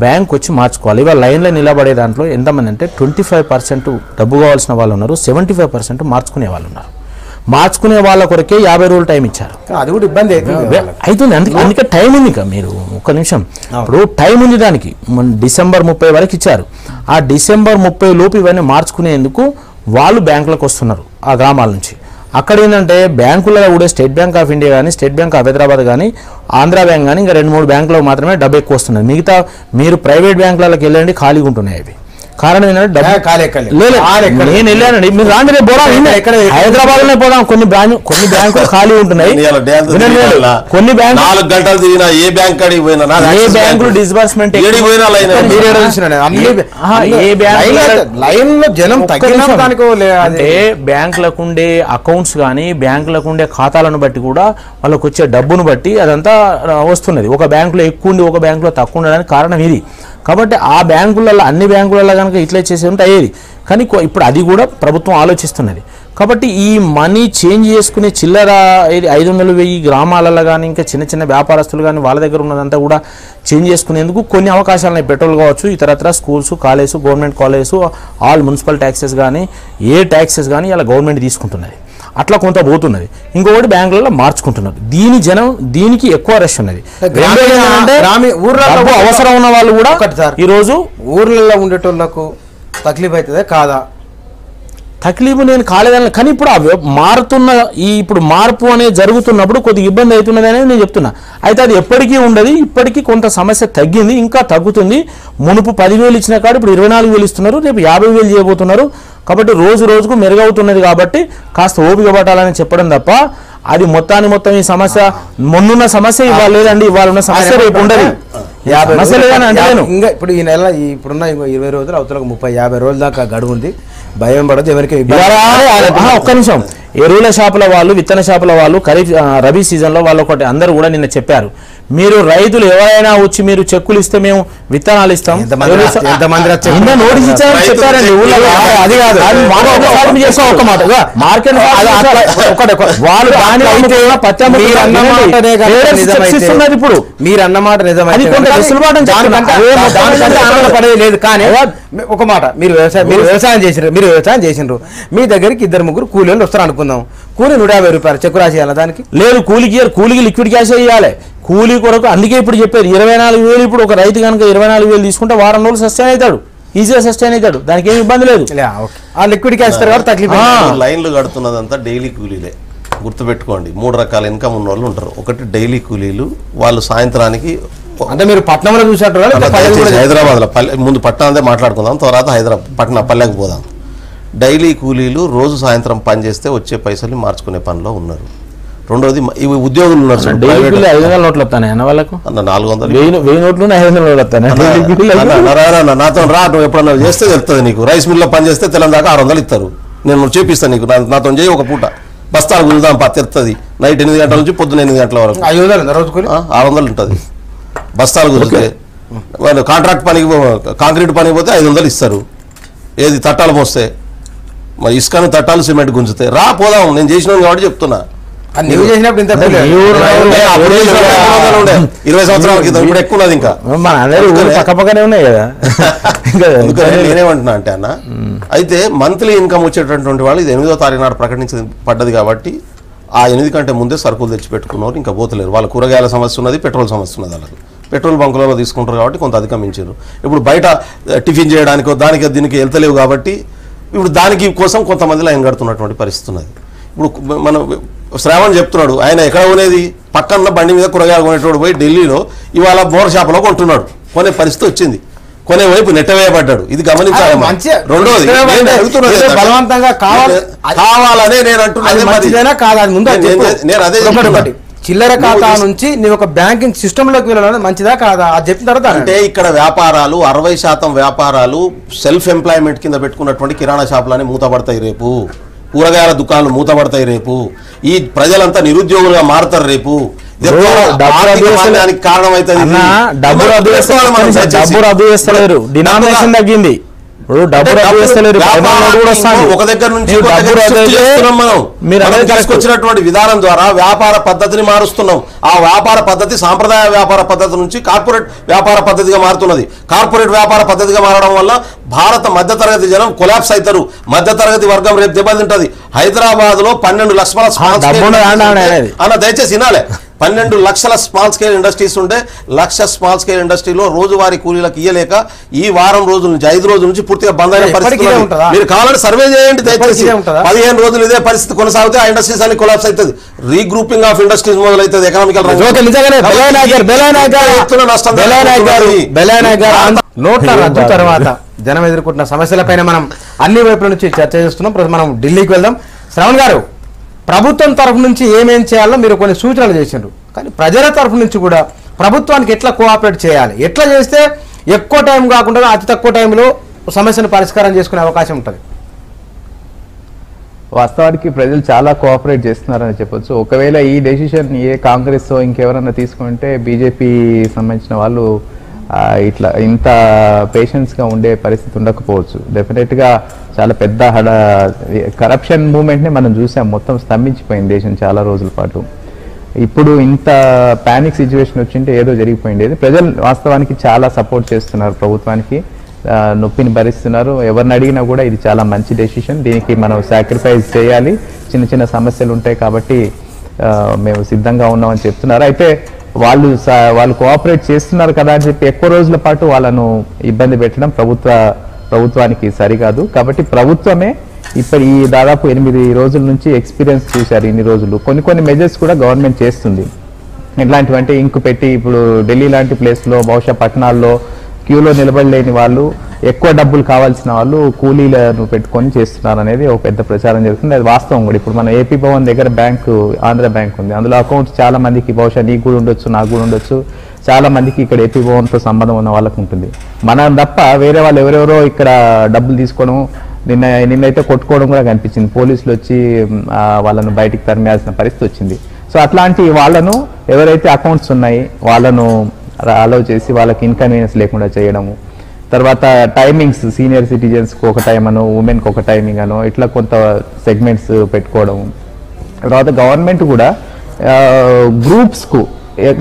బ్యాంక్ వచ్చి మార్చుకోవాలి. ఇవాళ లైన్లో నిలబడే దాంట్లో ఎంతమంది అంటే 25% డబ్బు కావాల్సిన వాళ్ళు ఉన్నారు, 75% మార్చుకునే వాళ్ళు ఉన్నారు. మార్చుకునే వాళ్ళ కొరకే 50 రోజులు టైం ఇచ్చారు. అది కూడా ఇబ్బంది అవుతుంది. అందుకే టైం ఉంది. ఇంకా మీరు ఒక్క నిమిషం, ఇప్పుడు టైం ఉంది దానికి. డిసెంబర్ 30 వరకు ఇచ్చారు. ఆ డిసెంబర్ 30 లోపు ఇవన్నీ మార్చుకునేందుకు వాళ్ళు బ్యాంకులకు వస్తున్నారు ఆ గ్రామాల నుంచి. అక్కడ ఏంటంటే బ్యాంకులలో కూడా స్టేట్ బ్యాంక్ ఆఫ్ ఇండియా కానీ, స్టేట్ బ్యాంక్ ఆఫ్ హైదరాబాద్ కానీ, ఆంధ్రా బ్యాంక్ కానీ, ఇంకా 2-3 బ్యాంకులో మాత్రమే డబ్బు ఎక్కువ వస్తున్నది. మిగతా మీరు ప్రైవేట్ బ్యాంకులకి వెళ్ళండి, ఖాళీగా ఉంటున్నాయి అవి. కారణం ఏంటంటే నేను వెళ్ళానండి, మీరు రాండి, రేపు పోదాం, హైదరాబాద్ లోనే పోదాం. కొన్ని బ్యాంకులు ఖాళీ ఉంటున్నాయి, కొన్ని బ్యాంకులు డిస్బర్స్మెంట్ అంటే బ్యాంకులకు ఉండే అకౌంట్స్ కానీ, బ్యాంకులకు ఉండే ఖాతాలను బట్టి కూడా వాళ్ళకు వచ్చే డబ్బును బట్టి అదంతా వస్తున్నది. ఒక బ్యాంకులో ఎక్కువ ఉండి ఒక బ్యాంకులో తక్కువ ఉండడానికి కారణం ఇది. కాబట్టి ఆ బ్యాంకులలో అన్ని బ్యాంకులలో కనుక ఇట్లా చేసే ఉంటే అయ్యేది. కానీ ఇప్పుడు అది కూడా ప్రభుత్వం ఆలోచిస్తున్నది. కాబట్టి ఈ మనీ చేంజ్ చేసుకునే చిల్లర 500 1000 గ్రామాలలో కానీ, ఇంకా చిన్న వ్యాపారస్తులు కానీ వాళ్ళ దగ్గర ఉన్నదంతా కూడా చేంజ్ చేసుకునేందుకు కొన్ని అవకాశాలు ఉన్నాయి. పెట్రోల్ కావచ్చు, ఇతరత్ర schools, colleges, government colleges, all municipal taxes కానీ, ఏ ట్యాక్సెస్ కానీ ఇలా గవర్నమెంట్ తీసుకుంటున్నది. అట్లా కొంత పోతున్నది. ఇంకొకటి బ్యాంకులలో మార్చుకుంటున్నారు. దీనికి ఎక్కువ రష్ ఉన్నది. అవసరం ఉన్న వాళ్ళు కూడా ఈరోజు ఊర్లలో ఉండేటోళ్లకు తక్లీఫ్ అవుతుందా కాదా? తక్లీఫ్ నేను కాలేదని, కానీ ఇప్పుడు మారుతున్న ఇప్పుడు మార్పు అనేది జరుగుతున్నప్పుడు కొద్దిగా ఇబ్బంది అవుతున్నది అనేది నేను చెప్తున్నా. అయితే అది ఎప్పటికీ ఉండదు. ఇప్పటికీ కొంత సమస్య తగ్గింది, ఇంకా తగ్గుతుంది. మునుపు 10,000 ఇచ్చిన కాదు ఇప్పుడు 24,000 ఇస్తున్నారు, రేపు 50,000 చేయబోతున్నారు. కాబట్టి రోజుకు మెరుగవుతున్నది. కాబట్టి కాస్త ఓపిక పట్టాలని చెప్పడం తప్ప అది మొత్తం ఈ సమస్య మొన్నున్న సమస్య ఇవాళ లేదండి, ఇవాళ ఉన్న సమస్య రేపు ఉండదు. సమస్య లేదని అంటే ఇంకా ఇప్పుడు ఈ నెల ఇప్పుడున్న 20 రోజులు అవతలకు 30-50 రోజుల దాకా గడువు ఉంది. భయం పడదు ఎవరికి. ఒక్క నిమిషం, ఎరువుల షాపుల వాళ్ళు, విత్తన షాపుల వాళ్ళు రబీ సీజన్లో వాళ్ళు ఒకటి అందరూ కూడా నిన్న చెప్పారు, మీరు రైతులు ఎవరైనా వచ్చి మీరు చెక్కులు ఇస్తే మేము విత్తనాలు ఇస్తాం నోటీస్ ఇచ్చారని చెప్పారండి ఊళ్ళో. అది కాదు ఒక మాట మార్కెట్ వాళ్ళు ఇప్పుడు మీరు అన్నమాట నిజమైతే లేదు. కానీ ఒక మాట మీరు వ్యవసాయం చేసిండ్రు మీ దగ్గరికి 2-3 కూలీలు వస్తారు అనుకుందాం. కూలీ 150 రూపాయలు చెక్కు రాసి ఇవ్వాలి దానికి లేదు. కూలీకి లిక్విడ్ క్యాష్ ఇవ్వాలి. కూలీ కొరకు అందుకే ఇప్పుడు చెప్పారు 24,000. ఇప్పుడు ఒక రైతు కనుక 24,000 తీసుకుంటే వారం రోజులు సస్టైన్ అవుతాడు, ఈజీగా సస్టైన్ అవుతాడు, దానికి ఏమి ఇబ్బంది లేదు. ఆ లిక్విడ్ క్యాష్ లైన్లు కడుతున్నదంతా డైలీ కూలీలే. గుర్తుపెట్టుకోండి, 3 రకాల ఇన్కమ్ ఉన్న వాళ్ళు ఉంటారు. ఒకటి డైలీ కూలీలు, వాళ్ళు సాయంత్రానికి అంటే మీరు పట్నంలో చూసారు హైదరాబాద్లో ముందు పట్టణందే మాట్లాడుకుందాం, తర్వాత పట్టణ పల్లెకి పోదాం. డైలీ కూలీలు రోజు సాయంత్రం పని చేస్తే వచ్చే పైసలు మార్చుకునే పనిలో ఉన్నారు. రెండోది ఇవి ఉద్యోగులు ఉన్నారు. 500 నోట్లు వస్తాయి అన్న వాళ్ళకు, 400 1000 నోట్లు 500 నోట్లు వస్తాయి. నాతో రా, నువ్వు ఎప్పుడన్నా చేస్తే తెలుస్తుంది నీకు. రైస్ మిల్లో పని చేస్తే తెలంగాణ దాకా 600 ఇస్తారు. నేను చూపిస్తాను నీకు, నాతో చేయి ఒక పూట బస్తాలు గుంజుదాం తెలుస్తుంది. నైట్ 8 గంటల నుంచి పొద్దున్న 8 గంటల వరకు 600 ఉంటుంది బస్తాలు కుదిరితే. వాళ్ళు కాంట్రాక్ట్ పనికి కాంక్రీట్ పనికి పోతే 500 ఇస్తారు. ఏది తట్టాలు మోస్తే, మరి ఇసుకను తట్టాలు సిమెంట్ గుంజితే రా పోదాం. నేను చేసినాను కాబట్టి చెప్తున్నా. 20 సంవత్సరాల క్రితం, ఇప్పుడు ఎక్కువ ఉన్నది. ఇంకా పక్కనే ఉన్నాయి కదా. నేనేమంటున్నా అంటే అన్న, అయితే మంత్లీ ఇన్కమ్ వచ్చేటటువంటి వాళ్ళు ఇది 8వ తారీఖు నాడు పడ్డది కాబట్టి ఆ 8 కంటే ముందే సరుకులు తెచ్చి పెట్టుకున్నారు. ఇంకా పోతలేరు. వాళ్ళ కూరగాయల సమస్య ఉన్నది, పెట్రోల్ సమస్య ఉన్నది. వాళ్ళకి పెట్రోల్ బంకులలో తీసుకుంటారు కాబట్టి కొంత అధిగమించారు. ఇప్పుడు బయట టిఫిన్ చేయడానికో దానికి దీనికి వెళ్తలేవు కాబట్టి ఇప్పుడు దానికి కోసం కొంతమంది లైన్ కడుతున్నటువంటి పరిస్థితి ఉన్నది. ఇప్పుడు మనం శ్రావణ్ చెప్తున్నాడు, ఆయన ఎక్కడ కొనేది పక్కన బండి మీద కూరగాయలు కొనేటోడు పోయి ఢిల్లీలో ఇవాళ మోర్ షాపులో కొంటున్నాడు. కొనే పరిస్థితి వచ్చింది. కొనే వైపు నెట్టవేయబడ్డాడు. ఇది గమనించాలి. రెండోది బలవంతంగా కావాలనే నేను అంటున్నాను. నేను అదే చిల్లర ఖాతా నుంచి నువ్వు ఒక బ్యాంకింగ్ సిస్టమ్ లోకి వెళ్ళడం మంచిదా కాదా అది చెప్పిన తర్వాత అంటే ఇక్కడ వ్యాపారాలు 60% వ్యాపారాలు సెల్ఫ్ ఎంప్లాయ్మెంట్ కింద పెట్టుకున్నటువంటి కిరాణా షాపులని మూతపడతాయి రేపు. కూరగాయల దుకాణాలు మూతపడతాయి రేపు. ఈ ప్రజలంతా నిరుద్యోగులుగా మారుతారు రేపు. కారణం అవుతుంది. డినామినేషన్ తగ్గింది. ఒక దగ్గర నుంచి తీసుకొచ్చినటువంటి విధానం ద్వారా వ్యాపార పద్ధతిని మారుస్తున్నాం. ఆ వ్యాపార పద్ధతి సాంప్రదాయ వ్యాపార పద్ధతి నుంచి కార్పొరేట్ వ్యాపార పద్ధతిగా మారుతున్నది. కార్పొరేట్ వ్యాపార పద్ధతిగా మారడం వల్ల భారత మధ్యతరగతి జనం కొలాప్స్ అవుతారు. మధ్యతరగతి వర్గం రేపు దెబ్బతింటది. హైదరాబాద్ లో 12 లక్షల అన్న దయచేసి వినాలే. 12 లక్షల స్మాల్ స్కేల్ ఇండస్ట్రీస్ ఉంటే 1,00,000 స్మాల్ స్కేల్ ఇండస్ట్రీలో రోజువారీ కూలీలకు ఇయ్యలేక ఈ వారం రోజుల నుంచి 5 రోజుల నుంచి పూర్తిగా బంద్ అయిన పరిస్థితి. మీరు కావాలంటే సర్వే చేయండి దయచేసి. 15 రోజులు ఇదే పరిస్థితి కొనసాగితే ఆ ఇండస్ట్రీస్ అన్ని కొలాప్స్ అవుతుంది. రీగ్రూపింగ్ ఆఫ్ ఇండస్ట్రీస్ మొదలవుతుంది. ఎకనామికల్ నోట్ల రద్దు తర్వాత జనం ఎదుర్కొంటున్న సమస్యలపైన మనం అన్ని వైపుల నుంచి చర్చ చేస్తున్నాం. మనం ఢిల్లీకి వెళ్దాం. శ్రవణ్ గారు, ప్రభుత్వం తరఫు నుంచి ఏమేం చేయాలో మీరు కొన్ని సూచనలు చేసిండ్రు, కానీ ప్రజల తరఫు నుంచి కూడా ప్రభుత్వానికి ఎట్లా కోఆపరేట్ చేయాలి, ఎట్లా చేస్తే ఎక్కువ టైం కాకుండా అతి తక్కువ టైంలో సమస్యను పరిష్కారం చేసుకునే అవకాశం ఉంటుంది? వాస్తవానికి ప్రజలు చాలా కోఆపరేట్ చేస్తున్నారని చెప్పొచ్చు. ఒకవేళ ఈ డెసిషన్ ఏ కాంగ్రెస్ ఇంకెవరన్నా తీసుకుంటే బీజేపీ సంబంధించిన వాళ్ళు ఇట్లా ఇంత పేషెన్స్గా ఉండే పరిస్థితి ఉండకపోవచ్చు. డెఫినెట్గా చాలా పెద్ద కరప్షన్ మూమెంట్ని మనం చూసాం. మొత్తం స్తంభించిపోయింది దేశం చాలా రోజుల పాటు. ఇప్పుడు ఇంత ప్యానిక్ సిచ్యువేషన్ వచ్చింటే ఏదో జరిగిపోయింది. ప్రజలు వాస్తవానికి చాలా సపోర్ట్ చేస్తున్నారు ప్రభుత్వానికి, నొప్పిని భరిస్తున్నారు. ఎవరిని అడిగినా కూడా ఇది చాలా మంచి డెసిషన్, దీనికి మనం సాక్రిఫైస్ చేయాలి, చిన్న చిన్న సమస్యలు ఉంటాయి కాబట్టి మేము సిద్ధంగా ఉన్నామని చెప్తున్నారు. అయితే వాళ్ళు కోఆపరేట్ చేస్తున్నారు కదా అని చెప్పి ఎక్కువ రోజుల పాటు వాళ్ళను ఇబ్బంది పెట్టడం ప్రభుత్వానికి సరికాదు. కాబట్టి ప్రభుత్వమే ఇప్పుడు ఈ దాదాపు 8 రోజుల నుంచి ఎక్స్పీరియన్స్ చూశారు. ఇన్ని రోజులు కొన్ని మెజర్స్ కూడా గవర్నమెంట్ చేస్తుంది. ఎట్లాంటివంటే ఇంకు పెట్టి ఇప్పుడు ఢిల్లీ లాంటి ప్లేస్లో బహుశా పట్టణాల్లో క్యూలో నిలబడలేని వాళ్ళు, ఎక్కువ డబ్బులు కావాల్సిన వాళ్ళు కూలీలను పెట్టుకొని చేస్తున్నారు అనేది ఒక పెద్ద ప్రచారం జరుగుతుంది. అది వాస్తవం కూడా. ఇప్పుడు మన ఏపీ భవన్ దగ్గర బ్యాంకు, ఆంధ్ర బ్యాంక్ ఉంది. అందులో అకౌంట్స్ చాలా మందికి బహుశా నీకు కూడా ఉండొచ్చు, నాకు కూడా ఉండొచ్చు, చాలా మందికి ఇక్కడ ఏపీ భవన్తో సంబంధం ఉన్న వాళ్ళకు ఉంటుంది. మనం తప్ప వేరే వాళ్ళు ఎవరెవరో ఇక్కడ డబ్బులు తీసుకోవడం, నిన్నైతే కొట్టుకోవడం కూడా కనిపించింది. పోలీసులు వచ్చి వాళ్ళను బయటికి తరిమేయాల్సిన పరిస్థితి వచ్చింది. సో అట్లాంటి వాళ్ళను ఎవరైతే అకౌంట్స్ ఉన్నాయి వాళ్ళను అలౌ చేసి వాళ్ళకి ఇన్కన్వీనియన్స్ లేకుండా చేయడము. తర్వాత టైమింగ్స్ సీనియర్ సిటిజన్స్కి ఒక టైం అనో ఉమెన్కి ఒక టైమింగ్ అనో ఇట్లా కొంత సెగ్మెంట్స్ పెట్టుకోవడము. తర్వాత గవర్నమెంట్ కూడా గ్రూప్స్కు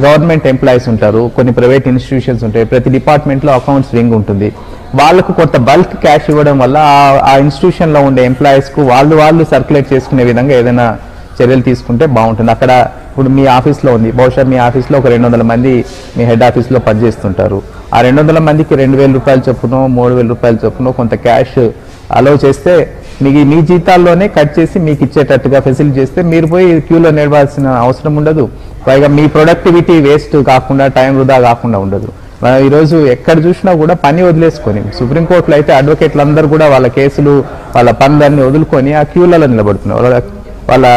గవర్నమెంట్ ఎంప్లాయీస్ ఉంటారు, కొన్ని ప్రైవేట్ ఇన్స్టిట్యూషన్స్ ఉంటాయి, ప్రతి డిపార్ట్మెంట్లో అకౌంట్స్ వింగ్ ఉంటుంది. వాళ్ళకు కొంత బల్క్ క్యాష్ ఇవ్వడం వల్ల ఆ ఇన్స్టిట్యూషన్లో ఉండే ఎంప్లాయీస్కు వాళ్ళు సర్క్యులేట్ చేసుకునే విధంగా ఏదైనా చర్యలు తీసుకుంటే బాగుంటుంది. అక్కడ ఇప్పుడు మీ ఆఫీస్లో ఉంది, బహుశా మీ ఆఫీస్లో ఒక 200 మంది మీ హెడ్ ఆఫీస్లో పనిచేస్తుంటారు. ఆ 200 మందికి 2,000 రూపాయలు చొప్పునో 3,000 రూపాయల చొప్పునో కొంత క్యాష్ అలౌ చేస్తే మీ జీతాల్లోనే కట్ చేసి మీకు ఇచ్చేటట్టుగా ఫెసిలిటీ చేస్తే మీరు పోయి క్యూలో నిలవాల్సిన అవసరం ఉండదు. పైగా మీ ప్రొడక్టివిటీ వేస్ట్ కాకుండా, టైం వృధా కాకుండా ఉండదు. మనం ఈరోజు ఎక్కడ చూసినా కూడా పని వదిలేసుకొని, సుప్రీంకోర్టులో అయితే అడ్వకేట్లు అందరూ కూడా వాళ్ళ కేసులు వాళ్ళ పనులన్నీ వదులుకొని ఆ క్యూలలో నిలబడుతున్నారు. వాళ్ళ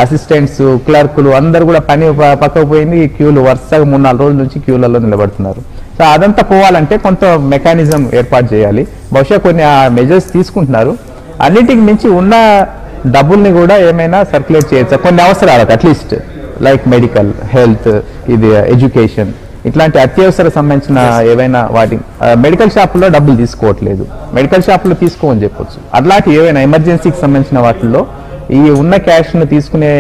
అసిస్టెంట్స్, క్లర్కులు అందరూ కూడా పని పక్కకు పోయింది, క్యూలు వరుసగా 3-4 రోజుల నుంచి క్యూలలో నిలబడుతున్నారు. సో అదంతా పోవాలంటే కొంత మెకానిజం ఏర్పాటు చేయాలి. బహుశా కొన్ని ఆ మెజర్స్ తీసుకుంటున్నారు. అన్నిటికి మించి ఉన్న డబ్బుల్ని కూడా ఏమైనా సర్క్యులేట్ చేయొచ్చు కొన్ని అవసరాలకు, అట్లీస్ట్ లైక్ మెడికల్, హెల్త్, ఇది ఎడ్యుకేషన్, ఇట్లాంటి అత్యవసర సంబంధించిన ఏవైనా వాటి మెడికల్ షాపుల్లో డబ్బులు తీసుకోవట్లేదు, మెడికల్ షాపులో తీసుకోమని చెప్పొచ్చు. అట్లాంటి ఏవైనా ఎమర్జెన్సీకి సంబంధించిన వాటిల్లో ఈ ఉన్న క్యాష్ను తీసుకునే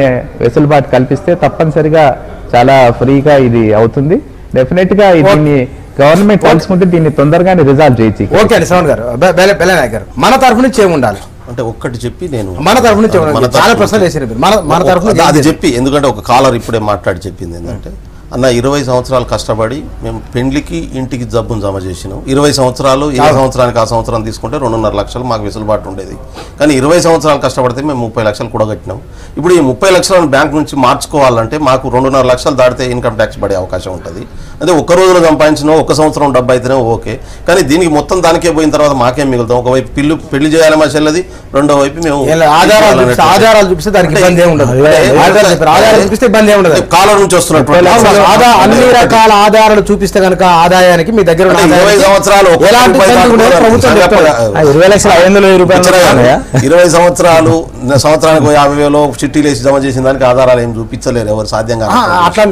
వెసులుబాటు కల్పిస్తే తప్పనిసరిగా చాలా ఫ్రీగా ఇది అవుతుంది. డెఫినెట్గా దీన్ని గవర్నమెంట్ తెలుసుకుంటే దీన్ని తొందరగానే రిజాల్వ్ చేయొచ్చు. ఓకే అండి శ్రవణ్ గారు, బెల్లనాయక్ గారు, మన తరఫు నుంచి ఏముండాలి అంటే ఒక్కటి చెప్పి నేను మన తరఫు నుంచి చాలా ప్రశ్నలు వేసారు మన తరఫు నుంచి అది చెప్పి, ఎందుకంటే ఒక కాలర్ ఇప్పుడే మాట్లాడి చెప్పింది ఏంటంటే, అన్న 20 సంవత్సరాలు కష్టపడి మేము పెండ్లికి ఇంటికి జబ్బును జమ చేసినాం. 20 సంవత్సరాలు ఏ సంవత్సరానికి ఆ సంవత్సరం తీసుకుంటే 2.5 లక్షలు మాకు వెసులుబాటు ఉండేది. కానీ 20 సంవత్సరాలు కష్టపడితే మేము 30 లక్షలు కూడగట్టినాం. ఇప్పుడు ఈ 30 లక్షలను బ్యాంక్ నుంచి మార్చుకోవాలంటే మాకు 2.5 లక్షలు దాటితే ఇన్కమ్ ట్యాక్స్ పడే అవకాశం ఉంటుంది. అదే ఒక్క రోజులో సంపాదించినా ఒక సంవత్సరం డబ్బు అయితేనే ఓకే, కానీ దీనికి మొత్తం దానికే పోయిన తర్వాత మాకేం మిగులుతాం? ఒకవైపు పెళ్లి చేయాలి మా చెల్లది, రెండో వైపు మేము ఆధారాలు చూపిస్తే దానికి ఇబ్బంది ఏమి ఉండదు. కాలర్ నుంచి వస్తున్నటువంటి అన్ని రకాల ఆధారాలు చూపిస్తే కనుక ఆదాయానికి మీ దగ్గర 20 సంవత్సరాలు 20 సంవత్సరాలు సంవత్సరానికి 50,000 చిట్టీలు వేసి జమ చేసిన దానికి ఆధారాలు ఏం చూపించలేరు ఎవరు, సాధ్యంగా. అట్లా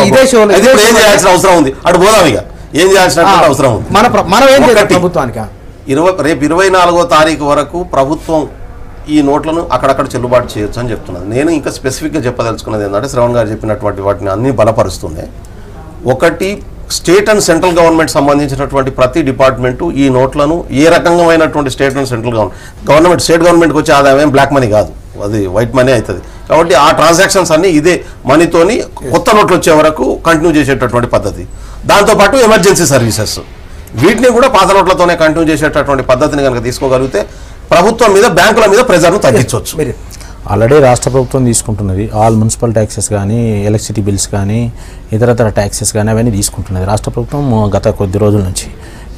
ఇదే షో ఏం చేయాల్సిన అవసరం ఉంది? అటు పోదాం, ఇక ఏం చేయాల్సిన అవసరం ఉంది. మనం ఏం చేయాలి ప్రభుత్వానికి? రేపు 24వ తారీఖు వరకు ప్రభుత్వం ఈ నోట్లను అక్కడక్కడ చెల్లుబాటు చేయొచ్చు అని చెప్తున్నది. నేను ఇంకా స్పెసిఫిక్గా చెప్పదలుచుకున్నది ఏంటంటే, శ్రవణ్ గారు చెప్పినటువంటి వాటిని అన్ని బలపరుస్తుంది. ఒకటి, స్టేట్ అండ్ సెంట్రల్ గవర్నమెంట్ సంబంధించినటువంటి ప్రతి డిపార్ట్మెంటు ఈ నోట్లను ఏ రకంగామైనటువంటి state and central government state గవర్నమెంట్కి వచ్చే ఆదాయం బ్లాక్ మనీ కాదు, అది వైట్ మనీ అవుతుంది. కాబట్టి ఆ ట్రాన్సాక్షన్స్ అన్ని ఇదే మనీతోని కొత్త నోట్లు వచ్చే వరకు కంటిన్యూ చేసేటటువంటి పద్ధతి. దాంతోపాటు ఎమర్జెన్సీ సర్వీసెస్, వీటిని కూడా పాత నోట్లతోనే కంటిన్యూ చేసేటటువంటి పద్ధతిని కనుక తీసుకోగలిగితే ప్రభుత్వం మీద, బ్యాంకుల మీద ప్రెజర్ను తగ్గించవచ్చు. ఆల్రెడీ రాష్ట్ర ప్రభుత్వం తీసుకుంటున్నది. ఆల్ మున్సిపల్ ట్యాక్సెస్ కానీ, ఎలక్ట్రిసిటీ బిల్స్ కానీ, ఇతరతర ట్యాక్సెస్ కానీ అవన్నీ తీసుకుంటున్నది రాష్ట్ర ప్రభుత్వం గత కొద్ది రోజుల నుంచి.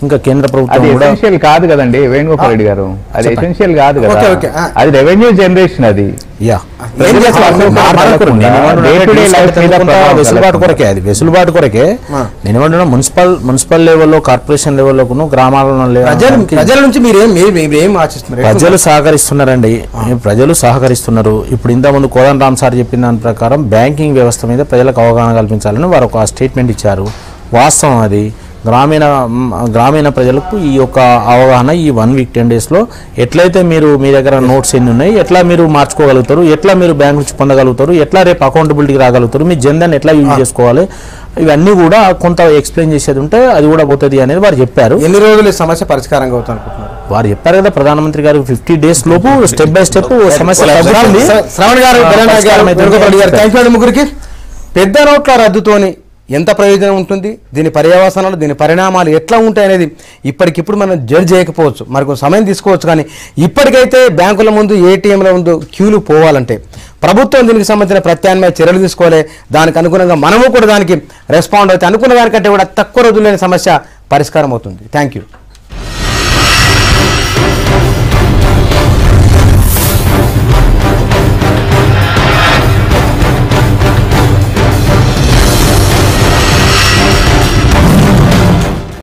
ఇంకా కేంద్ర ప్రభుత్వం కూడా ఎసెన్షియల్ కాదు కదండి వేణుగోపాల్ రెడ్డి గారు, అది ఎసెన్షియల్ కాదు కదా, అది రెవెన్యూ జనరేషన్. అది వెసులుబాటు కొరకే, అది వెసులుబాటు కొరకే. నేను ఏమంటున్నా, మున్సిపల్ లెవెల్లో, కార్పొరేషన్ లెవెల్లో, గ్రామాలలో ప్రజల నుంచి మీరేం ఆశిస్తున్నారు? ప్రజలు సహకరిస్తున్నారండి, ప్రజలు సహకరిస్తున్నారు. ఇప్పుడు ఇంతకుముందు కోదండ రామ్ సార్ చెప్పిన దాని ప్రకారం బ్యాంకింగ్ వ్యవస్థ మీద ప్రజలకు అవగాహన కల్పించాలని వారు ఒక స్టేట్మెంట్ ఇచ్చారు. వాస్తవం అది. గ్రామీణ ప్రజలకు ఈ యొక్క అవగాహన ఈ 1 వీక్ 10 డేస్లో ఎట్లయితే మీరు మీ దగ్గర నోట్స్ ఎన్ని ఉన్నాయి, ఎట్లా మీరు మార్చుకోగలుగుతారు, ఎట్లా మీరు బ్యాంక్ నుంచి పొందగలుగుతారు, ఎట్లా రేపు అకౌంటబిలిటీకి రాగలుగుతారు, మీ జన్ధన్ ఎట్లా యూజ్ చేసుకోవాలి, ఇవన్నీ కూడా కొంత ఎక్స్ప్లెయిన్ చేసేది ఉంటే అది కూడా పోతుంది అనేది వారు చెప్పారు. ఎన్ని రోజులు సమస్య పరిష్కారంగా అవుతుంది అనుకుంటున్నారు? వారు చెప్పారు కదా, ప్రధానమంత్రి గారు 50 డేస్ లోపు స్టెప్ బై స్టెప్ సమస్య తగ్గుతుంది. శ్రవణ్ గారు, ముగ్గురికి పెద్ద నోట్ల రద్దుతోని ఎంత ప్రయోజనం ఉంటుంది, దీని పర్యవసానాలు, దీని పరిణామాలు ఎట్లా ఉంటాయనేది ఇప్పటికిప్పుడు మనం జడ్జ్ చేయకపోవచ్చు, మరి కొంచెం సమయం తీసుకోవచ్చు. కానీ ఇప్పటికైతే బ్యాంకుల ముందు, ఏటీఎంల ముందు క్యూలు పోవాలంటే ప్రభుత్వం దీనికి సంబంధించిన ప్రత్యామ్నాయ చర్యలు తీసుకోవాలి. దానికి అనుగుణంగా మనము కూడా దానికి రెస్పాండ్ అయితే అనుకున్న దానికంటే కూడా తక్కువ రోజుల్లోని సమస్య పరిష్కారం అవుతుంది. Thank you.